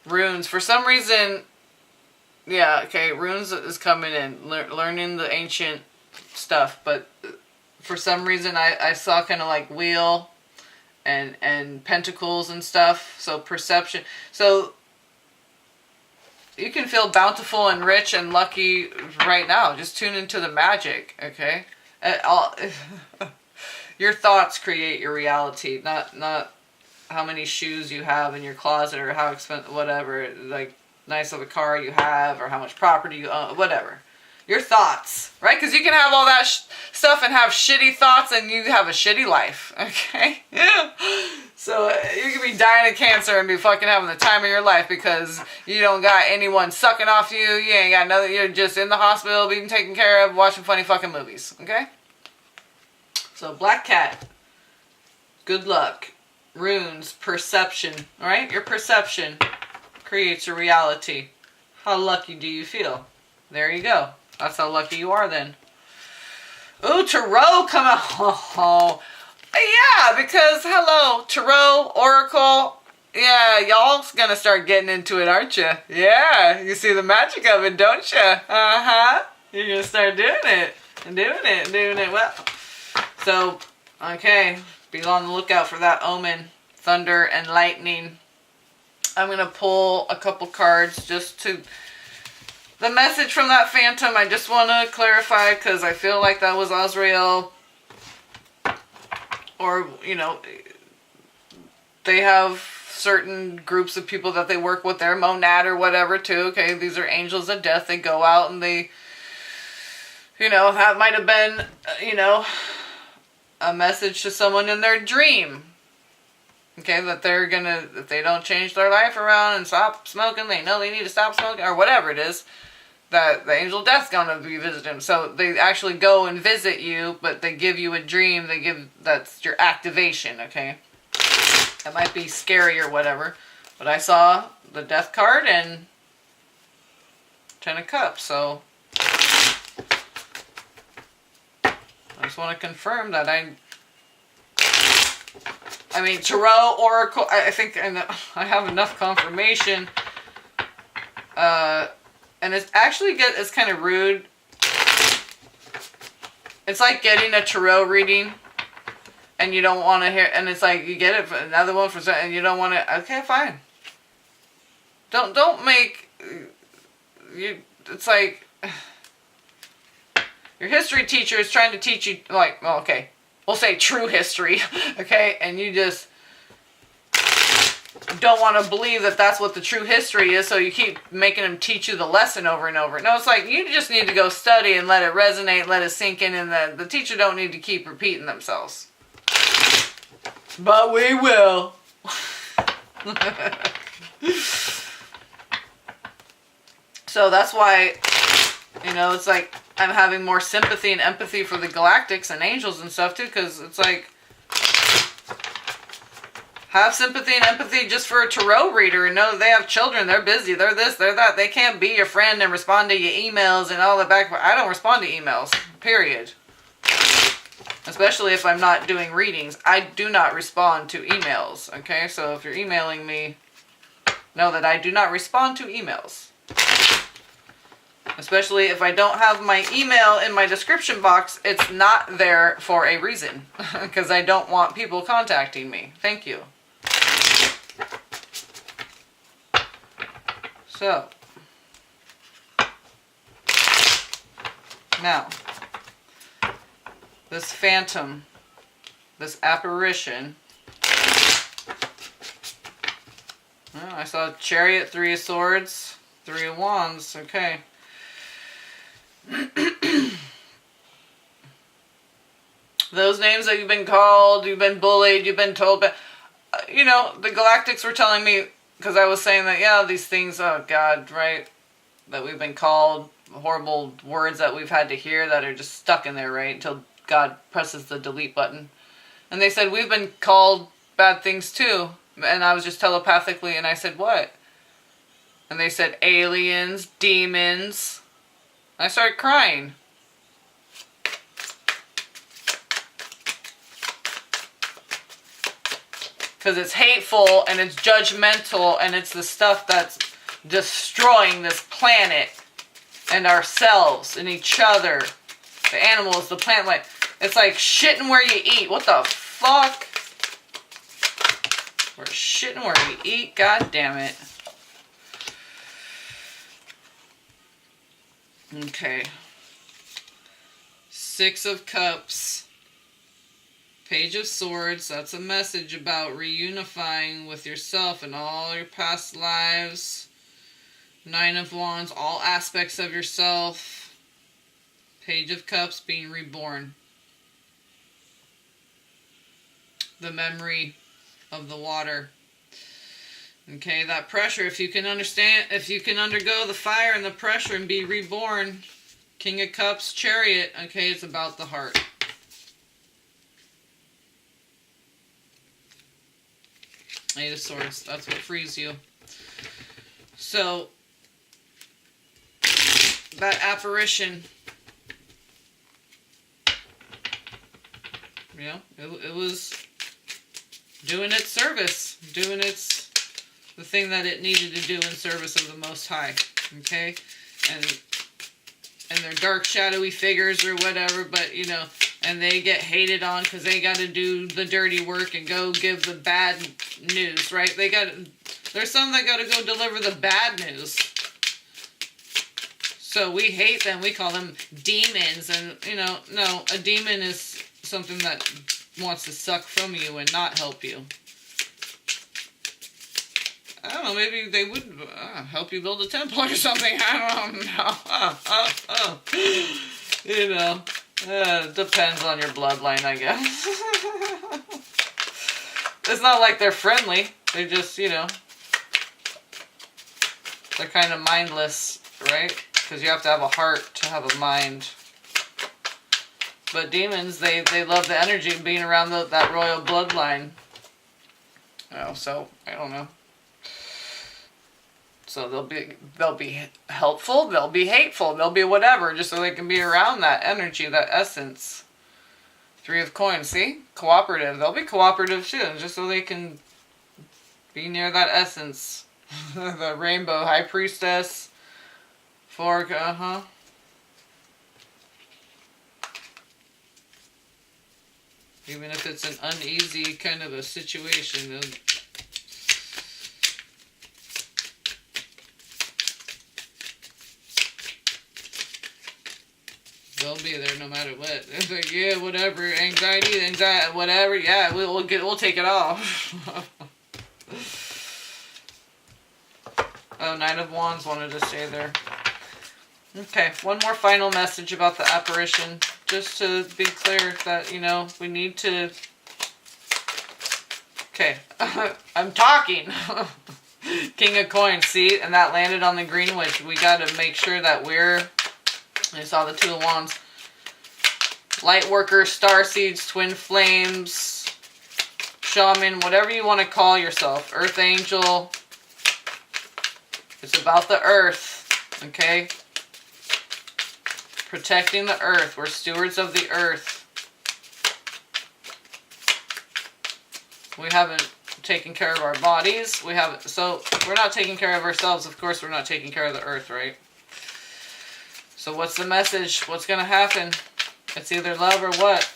Speaker 1: runes. For some reason, yeah, okay, runes is coming in. Learning the ancient stuff. But for some reason, I saw kind of like wheel and pentacles and stuff. So perception. So you can feel bountiful and rich and lucky right now. Just tune into the magic, okay? Your thoughts create your reality, not how many shoes you have in your closet, or how expensive, whatever, like nice of a car you have, or how much property you own, whatever. Your thoughts, right? Because you can have all that stuff and have shitty thoughts, and you have a shitty life, okay? Yeah. So you could be dying of cancer and be fucking having the time of your life because you don't got anyone sucking off you. You ain't got nothing. You're just in the hospital being taken care of, watching funny fucking movies, okay? So Black Cat, good luck. Runes, perception, all right? Your perception creates your reality. How lucky do you feel? There you go. That's how lucky you are then. Ooh, Tarot come out. Oh, yeah, because, hello, Tarot, Oracle. Yeah, y'all's gonna start getting into it, aren't you? Yeah, you see the magic of it, don't you? Uh-huh. You're gonna start doing it. And doing it, and doing it well. So, okay, be on the lookout for that omen. Thunder and lightning. I'm gonna pull a couple cards just to... The message from that phantom, I just want to clarify because I feel like that was Azrael. Or, you know, they have certain groups of people that they work with, their monad or whatever too. Okay, these are angels of death. They go out and they, you know, that might have been, you know, a message to someone in their dream. Okay, that they're gonna, if they don't change their life around and stop smoking, they know they need to stop smoking, or whatever it is, that the angel of death's gonna be visiting them. So they actually go and visit you, but they give you a dream. They give, that's your activation, okay? It might be scary or whatever, but I saw the death card and 10 of Cups, so I just want to confirm that I mean, Tarot, Oracle, I think I have enough confirmation. And it's actually good. It's kind of rude. It's like getting a Tarot reading, and you don't want to hear. And it's like you get it for another one for something, and you don't want to. Okay, fine. Don't make you. It's like your history teacher is trying to teach you, like, well, okay, we'll say true history, okay, and you just don't want to believe that that's what the true history is, so you keep making them teach you the lesson over and over. No, it's like you just need to go study and let it resonate, let it sink in, and the teacher don't need to keep repeating themselves. But we will. So that's why, you know, it's like I'm having more sympathy and empathy for the galactics and angels and stuff too, because it's like, have sympathy and empathy just for a Tarot reader and know they have children, they're busy, they're this, they're that. They can't be your friend and respond to your emails and all the back. I don't respond to emails, period. Especially if I'm not doing readings. I do not respond to emails, okay? So if you're emailing me, know that I do not respond to emails. Especially if I don't have my email in my description box, it's not there for a reason. Because I don't want people contacting me. Thank you. So, now, this phantom, this apparition, well, I saw Chariot, 3 of Swords, 3 of Wands, okay. Those names that you've been called, you've been bullied, you've been told, but, you know, the Galactics were telling me, because I was saying that, yeah, these things, oh God, right, that we've been called, horrible words that we've had to hear that are just stuck in there, right, until God presses the delete button. And they said, we've been called bad things too. And I was just telepathically, and I said, what? And they said, aliens, demons. I started crying. Because it's hateful and it's judgmental and it's the stuff that's destroying this planet and ourselves and each other. The animals, the plant life. It's like shitting where you eat. What the fuck? We're shitting where we eat. God damn it. Okay. 6 of Cups. Page of Swords, that's a message about reunifying with yourself and all your past lives. Nine of Wands, all aspects of yourself. Page of Cups, being reborn. The memory of the water. Okay, that pressure, if you can understand, if you can undergo the fire and the pressure and be reborn. King of Cups, Chariot, okay, it's about the heart. Eight of Swords, that's what frees you. So, that apparition, you know, it was doing its service, the thing that it needed to do in service of the Most High, okay? And they're dark, shadowy figures or whatever, but, you know, and they get hated on because they got to do the dirty work and go give the bad news, right? There's some that got to go deliver the bad news. So we hate them. We call them demons. And, you know, no, a demon is something that wants to suck from you and not help you. I don't know, maybe they would help you build a temple or something. I don't know. You know, depends on your bloodline, I guess. It's not like they're friendly. They're just, you know, they're kind of mindless, right? Because you have to have a heart to have a mind. But demons, they love the energy of being around that royal bloodline. Oh, so, I don't know. So they'll be helpful, they'll be hateful, they'll be whatever, just so they can be around that energy, that essence. Three of Coins, see? Cooperative. They'll be cooperative too, just so they can be near that essence. The Rainbow High Priestess. Four, Even if it's an uneasy kind of a situation, they'll be there no matter what. It's like, yeah, whatever, anxiety, whatever. Yeah, we'll take it all. Oh, Nine of Wands wanted to stay there. Okay, one more final message about the apparition, just to be clear that, you know, we need to. Okay, I'm talking. King of Coins, see, and that landed on the green witch. We got to make sure that we're. I saw the Two of Wands. Light worker, star seeds, twin flames, shaman, whatever you want to call yourself. Earth angel. It's about the earth. Okay? Protecting the earth. We're stewards of the earth. We haven't taken care of our bodies. So we're not taking care of ourselves. Of course, we're not taking care of the earth, right? So what's the message? What's going to happen? It's either love or what?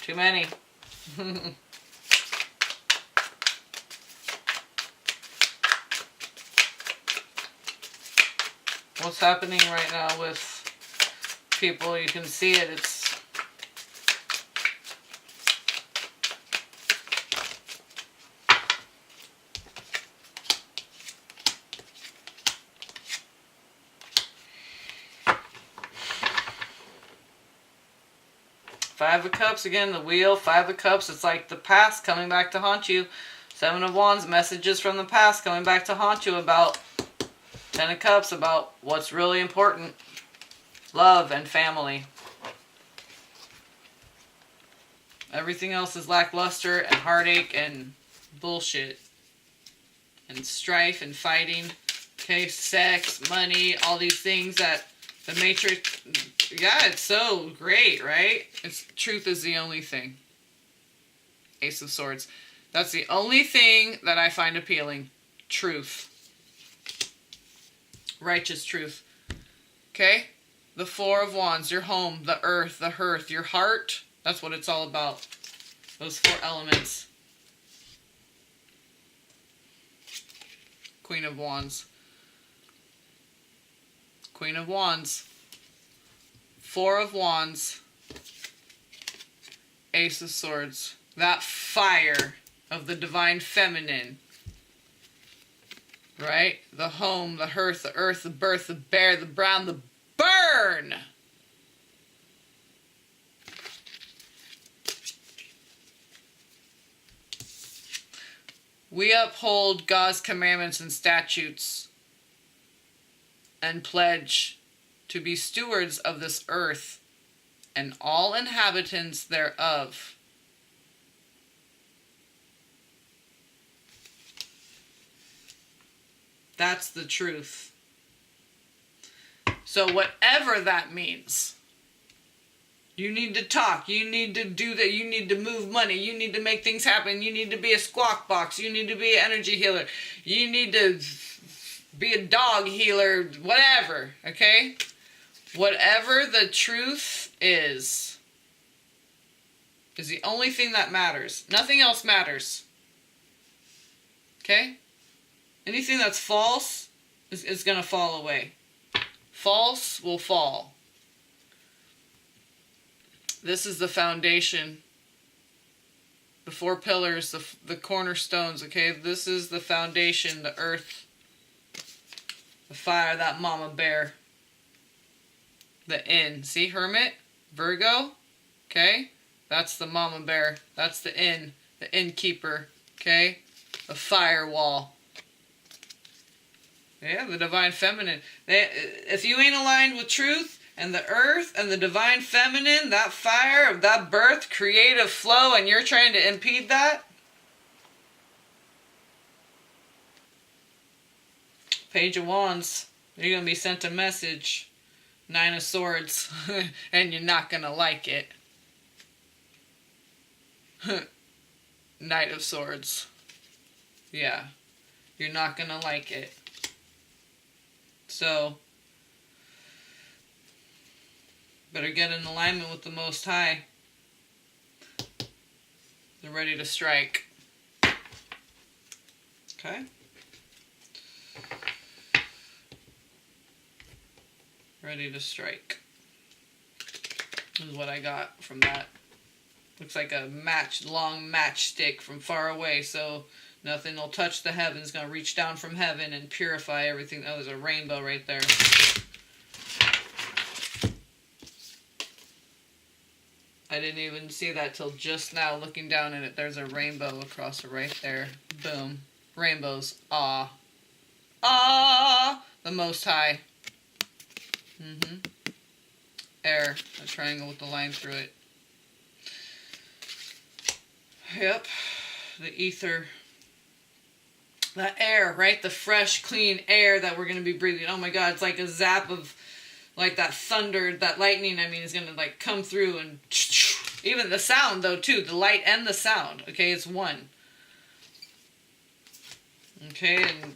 Speaker 1: Too many. What's happening right now with people? You can see it. It's Five of Cups, again, the wheel, Five of Cups, it's like the past coming back to haunt you. Seven of Wands, messages from the past coming back to haunt you about. Ten of Cups, about what's really important. Love and family. Everything else is lackluster and heartache and bullshit. And strife and fighting. Okay, sex, money, all these things that the Matrix. Yeah, it's so great, right? Truth is the only thing. Ace of Swords. That's the only thing that I find appealing. Truth. Righteous truth. Okay? The Four of Wands, your home, the earth, the hearth, your heart. That's what it's all about. Those four elements. Queen of Wands. Queen of Wands. Four of Wands. Ace of Swords. That fire of the divine feminine. Right? The home, the hearth, the earth, the birth, the bear, the brown, the burn. We uphold God's commandments and statutes and pledge to be stewards of this earth and all inhabitants thereof. That's the truth. So whatever that means, you need to talk, you need to do that, you need to move money, you need to make things happen, you need to be a squawk box, you need to be an energy healer, you need to be a dog healer, whatever, okay? Whatever the truth is the only thing that matters. Nothing else matters. Okay? Anything that's false is going to fall away. False will fall. This is the foundation. The 4 pillars, the cornerstones, okay? This is the foundation, the earth, the fire, that mama bear. The inn. See, Hermit, Virgo, okay? That's the mama bear. That's the innkeeper, okay? The firewall. Yeah, the divine feminine. If you ain't aligned with truth and the earth and the divine feminine, that fire of that birth, creative flow, and you're trying to impede that, Page of Wands, you're going to be sent a message. 9 of Swords, and you're not going to like it. Knight of Swords. Yeah, you're not going to like it. So, better get in alignment with the Most High. They're ready to strike. Okay? Ready to strike. This is what I got from that. Looks like a long matchstick from far away, so nothing will touch the heavens. Gonna reach down from heaven and purify everything. Oh, there's a rainbow right there. I didn't even see that till just now, looking down at it. There's a rainbow across it right there. Boom. Rainbows. Ah. Ah! The Most High. Air. A triangle with the line through it. Yep. The ether. That air, right? The fresh, clean air that we're going to be breathing. Oh my God, it's like a zap of, like that thunder, that lightning, I mean, is going to like come through and even the sound though too, the light and the sound, okay, it's one. Okay, and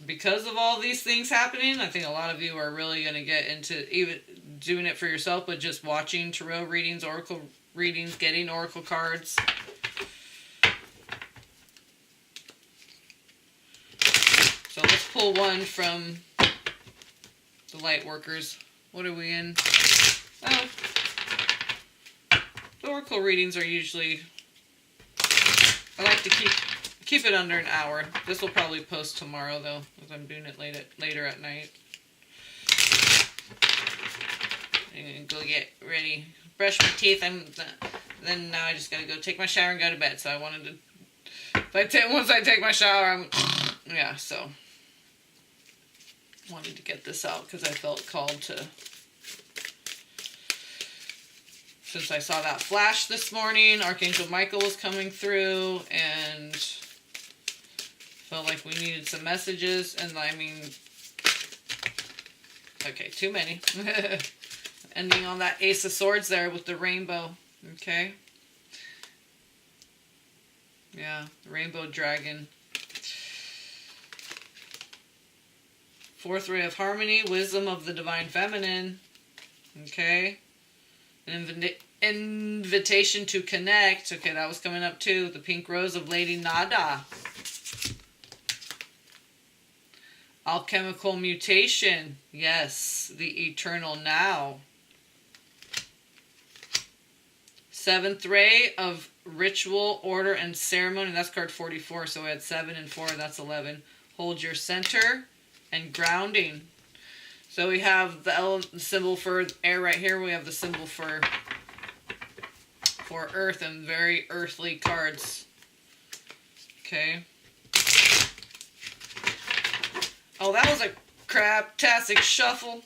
Speaker 1: because of all these things happening, I think a lot of you are really going to get into even doing it for yourself, but just watching tarot readings, oracle readings, getting oracle cards. So let's pull one from the light workers. What are we in? Oh. The oracle readings are usually, I like to keep it under an hour. This will probably post tomorrow though, because I'm doing it later at night. I'm gonna go get ready, brush my teeth. Then now I just gotta go take my shower and go to bed. So I wanted to, once I take my shower, yeah, so wanted to get this out because I felt called to, since I saw that flash this morning, Archangel Michael was coming through, and felt like we needed some messages, and I mean, okay, too many. Ending on that Ace of Swords there with the rainbow, okay? Yeah, rainbow dragon. 4th ray of harmony, wisdom of the divine feminine, okay? An invitation to connect, okay, that was coming up too. The pink rose of Lady Nada. Alchemical mutation, yes, the eternal now. Seventh ray of ritual, order, and ceremony. That's card 44. So we had 7 and 4. That's 11. Hold your center and grounding. So we have the symbol for air right here. We have the symbol for earth, and very earthly cards. Okay. Oh, that was a craptastic shuffle.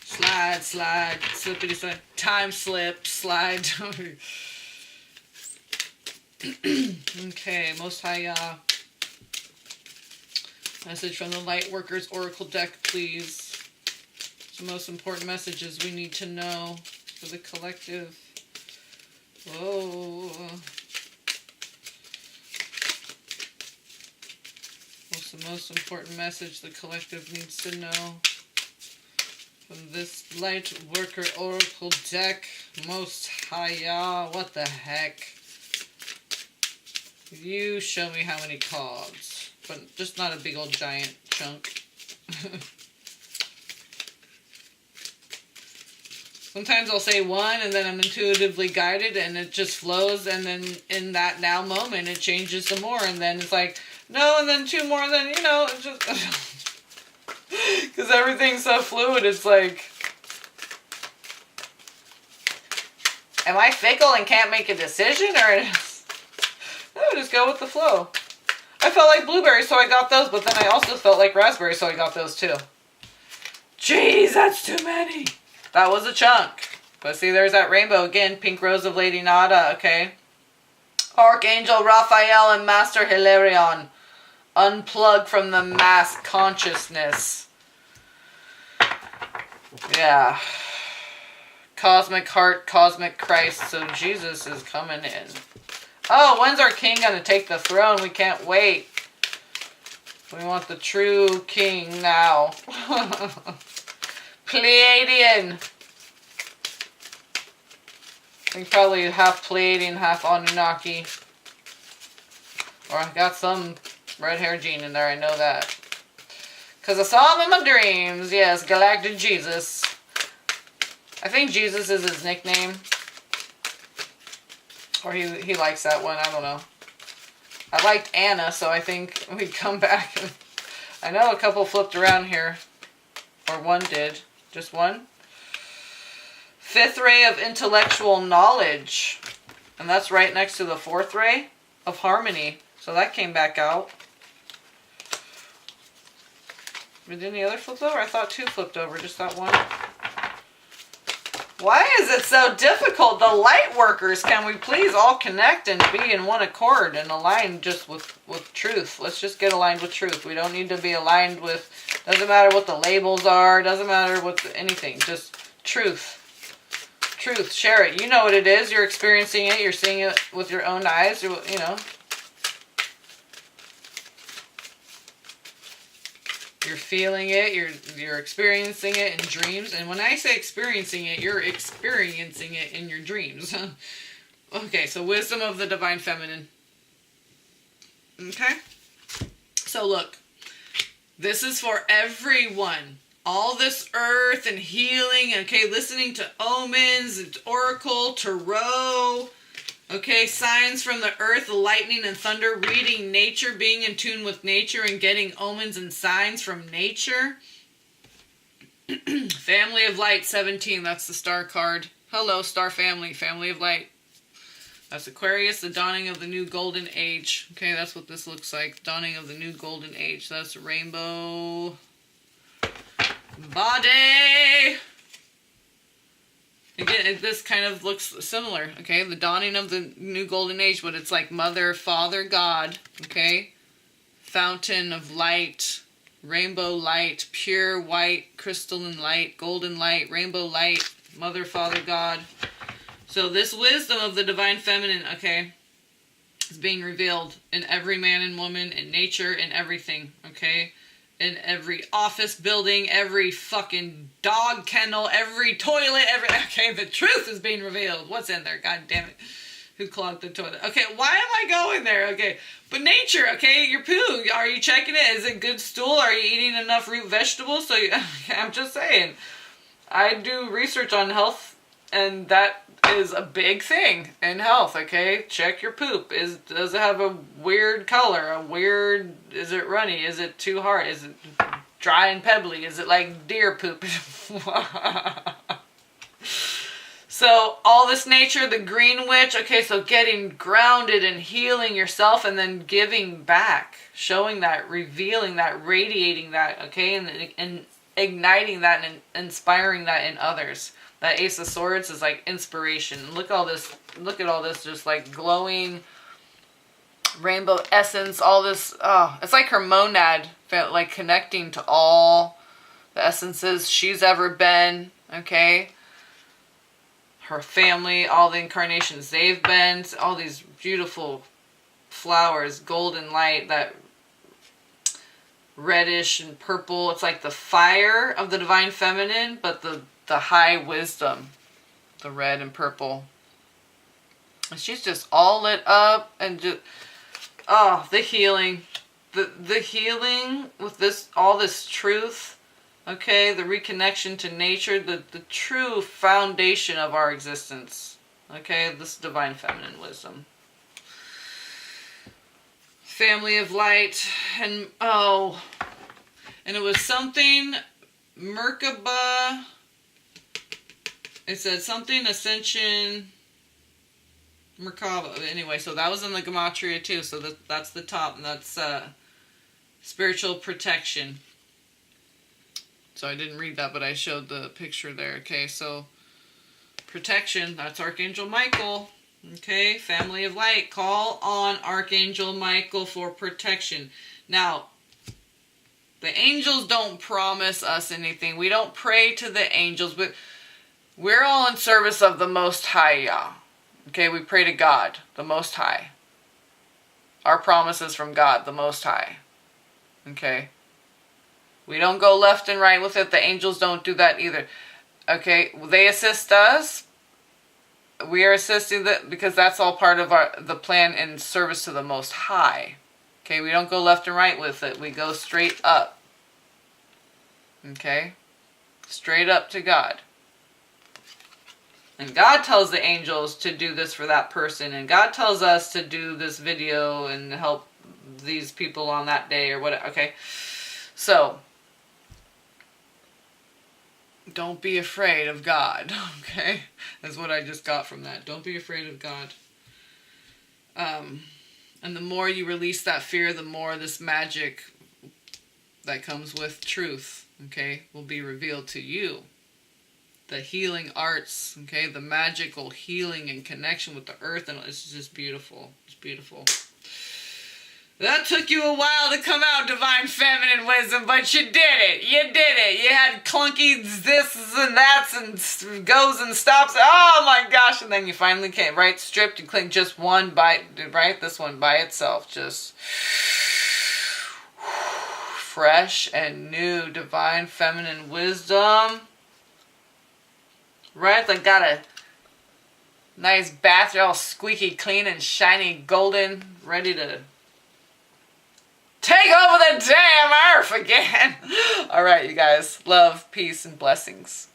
Speaker 1: Slide, slide, slippity slide. Time slip, slide. Okay, Most High Yah. Message from the Lightworkers Oracle deck, please. The most important messages we need to know for the collective. Whoa. What's the most important message the collective needs to know from this Lightworker Oracle deck? Most High Yah. What the heck? You show me how many cards. But just not a big old giant chunk. Sometimes I'll say 1 and then I'm intuitively guided and it just flows, and then in that now moment it changes some more, and then it's like, no, and then 2 more, and then, you know, it just... Because everything's so fluid, it's like... Am I fickle and can't make a decision, or... No, just go with the flow. I felt like blueberries, so I got those, but then I also felt like raspberries, so I got those too. Jeez, that's too many. That was a chunk. But see, there's that rainbow again. Pink Rose of Lady Nada, okay. Archangel Raphael and Master Hilarion. Unplug from the mass consciousness. Yeah. Cosmic Heart, Cosmic Christ. So Jesus is coming in. Oh, when's our king going to take the throne? We can't wait. We want the true king now. Pleiadian. I think probably half Pleiadian, half Anunnaki. Or I got some red hair gene in there, I know that. Because I saw him in my dreams. Yes, Galactic Jesus. I think Jesus is his nickname. Or he likes that one, I don't know. I liked Anna, so I think we come back. I know a couple flipped around here. Or one did. Just one. 5th ray of intellectual knowledge. And that's right next to the 4th ray of harmony. So that came back out. Did any other flip over? I thought 2 flipped over, just that one. Why is it so difficult? The light workers, can we please all connect and be in one accord and align just with truth? Let's just get aligned with truth. We don't need to be aligned with, doesn't matter what the labels are, doesn't matter what anything, just truth. Truth, share it. You know what it is. You're experiencing it. You're seeing it with your own eyes. You know. You're feeling it, you're experiencing it in dreams. And when I say experiencing it, you're experiencing it in your dreams. Okay, so wisdom of the divine feminine. Okay? So look, this is for everyone. All this earth and healing, okay, listening to omens, oracle, tarot, okay, signs from the earth, the lightning and thunder, reading nature, being in tune with nature and getting omens and signs from nature. Family of Light, 17, that's the star card. Hello, star family, family of light. That's Aquarius, the dawning of the new golden age. Okay, that's what this looks like, dawning of the new golden age. That's rainbow body. Again, this kind of looks similar, okay? The dawning of the new golden age, but it's like Mother, Father, God, okay? Fountain of light, rainbow light, pure white, crystalline light, golden light, rainbow light, Mother, Father, God. So this wisdom of the divine feminine, okay, is being revealed in every man and woman, in nature, in everything, okay? In every office building, every fucking dog kennel, every toilet, okay, the truth is being revealed. What's in there? God damn it. Who clogged the toilet? Okay, why am I going there? Okay, but nature, okay, your poo, are you checking it? Is it good stool? Are you eating enough root vegetables? So I'm just saying, I do research on health And that is a big thing in health, okay? Check your poop. Does it have a weird color? Is it runny? Is it too hard? Is it dry and pebbly? Is it like deer poop? So all this nature, the green witch, okay, so getting grounded and healing yourself and then giving back, showing that, revealing that, radiating that, okay, and igniting that and inspiring that in others. That Ace of Swords is like inspiration. Look at all this just like glowing rainbow essence, all this, oh, it's like her monad, like connecting to all the essences she's ever been, okay? Her family, all the incarnations they've been, all these beautiful flowers, golden light, that reddish and purple. It's like the fire of the divine feminine, but the high wisdom, the red and purple. And she's just all lit up and just, oh, the healing. The healing with this, all this truth. Okay, the reconnection to nature, the true foundation of our existence. Okay, this divine feminine wisdom. Family of light, and oh, and it was something, Merkaba, it said something, Ascension, Merkaba. Anyway, so that was in the Gematria too, so that's the top, and that's spiritual protection. So I didn't read that, but I showed the picture there. Okay, so protection, that's Archangel Michael. Okay, family of light, call on Archangel Michael for protection. Now, the angels don't promise us anything. We don't pray to the angels, but we're all in service of the Most High, Yah. Okay, we pray to God, the Most High. Our promise is from God, the Most High. Okay. We don't go left and right with it. The angels don't do that either. Okay, they assist us. We are assisting them because that's all part of the plan in service to the Most High. Okay, we don't go left and right with it. We go straight up. Okay, straight up to God. And God tells the angels to do this for that person. And God tells us to do this video and help these people on that day or whatever. Okay, so don't be afraid of God, okay? That's what I just got from that. Don't be afraid of God. And the more you release that fear, the more this magic that comes with truth, okay, will be revealed to you. The healing arts, okay, the magical healing and connection with the earth, and it's just beautiful. It's beautiful. That took you a while to come out, divine feminine wisdom, but you did it. You did it. You had clunky this and that's and goes and stops. Oh my gosh. And then you finally came, right? Stripped and clean. Just one by, right? This one by itself. Just fresh and new divine feminine wisdom. Right? Like got a nice bath. You're all squeaky clean and shiny golden. Ready to take over the damn earth again. All right, you guys. Love, peace, and blessings.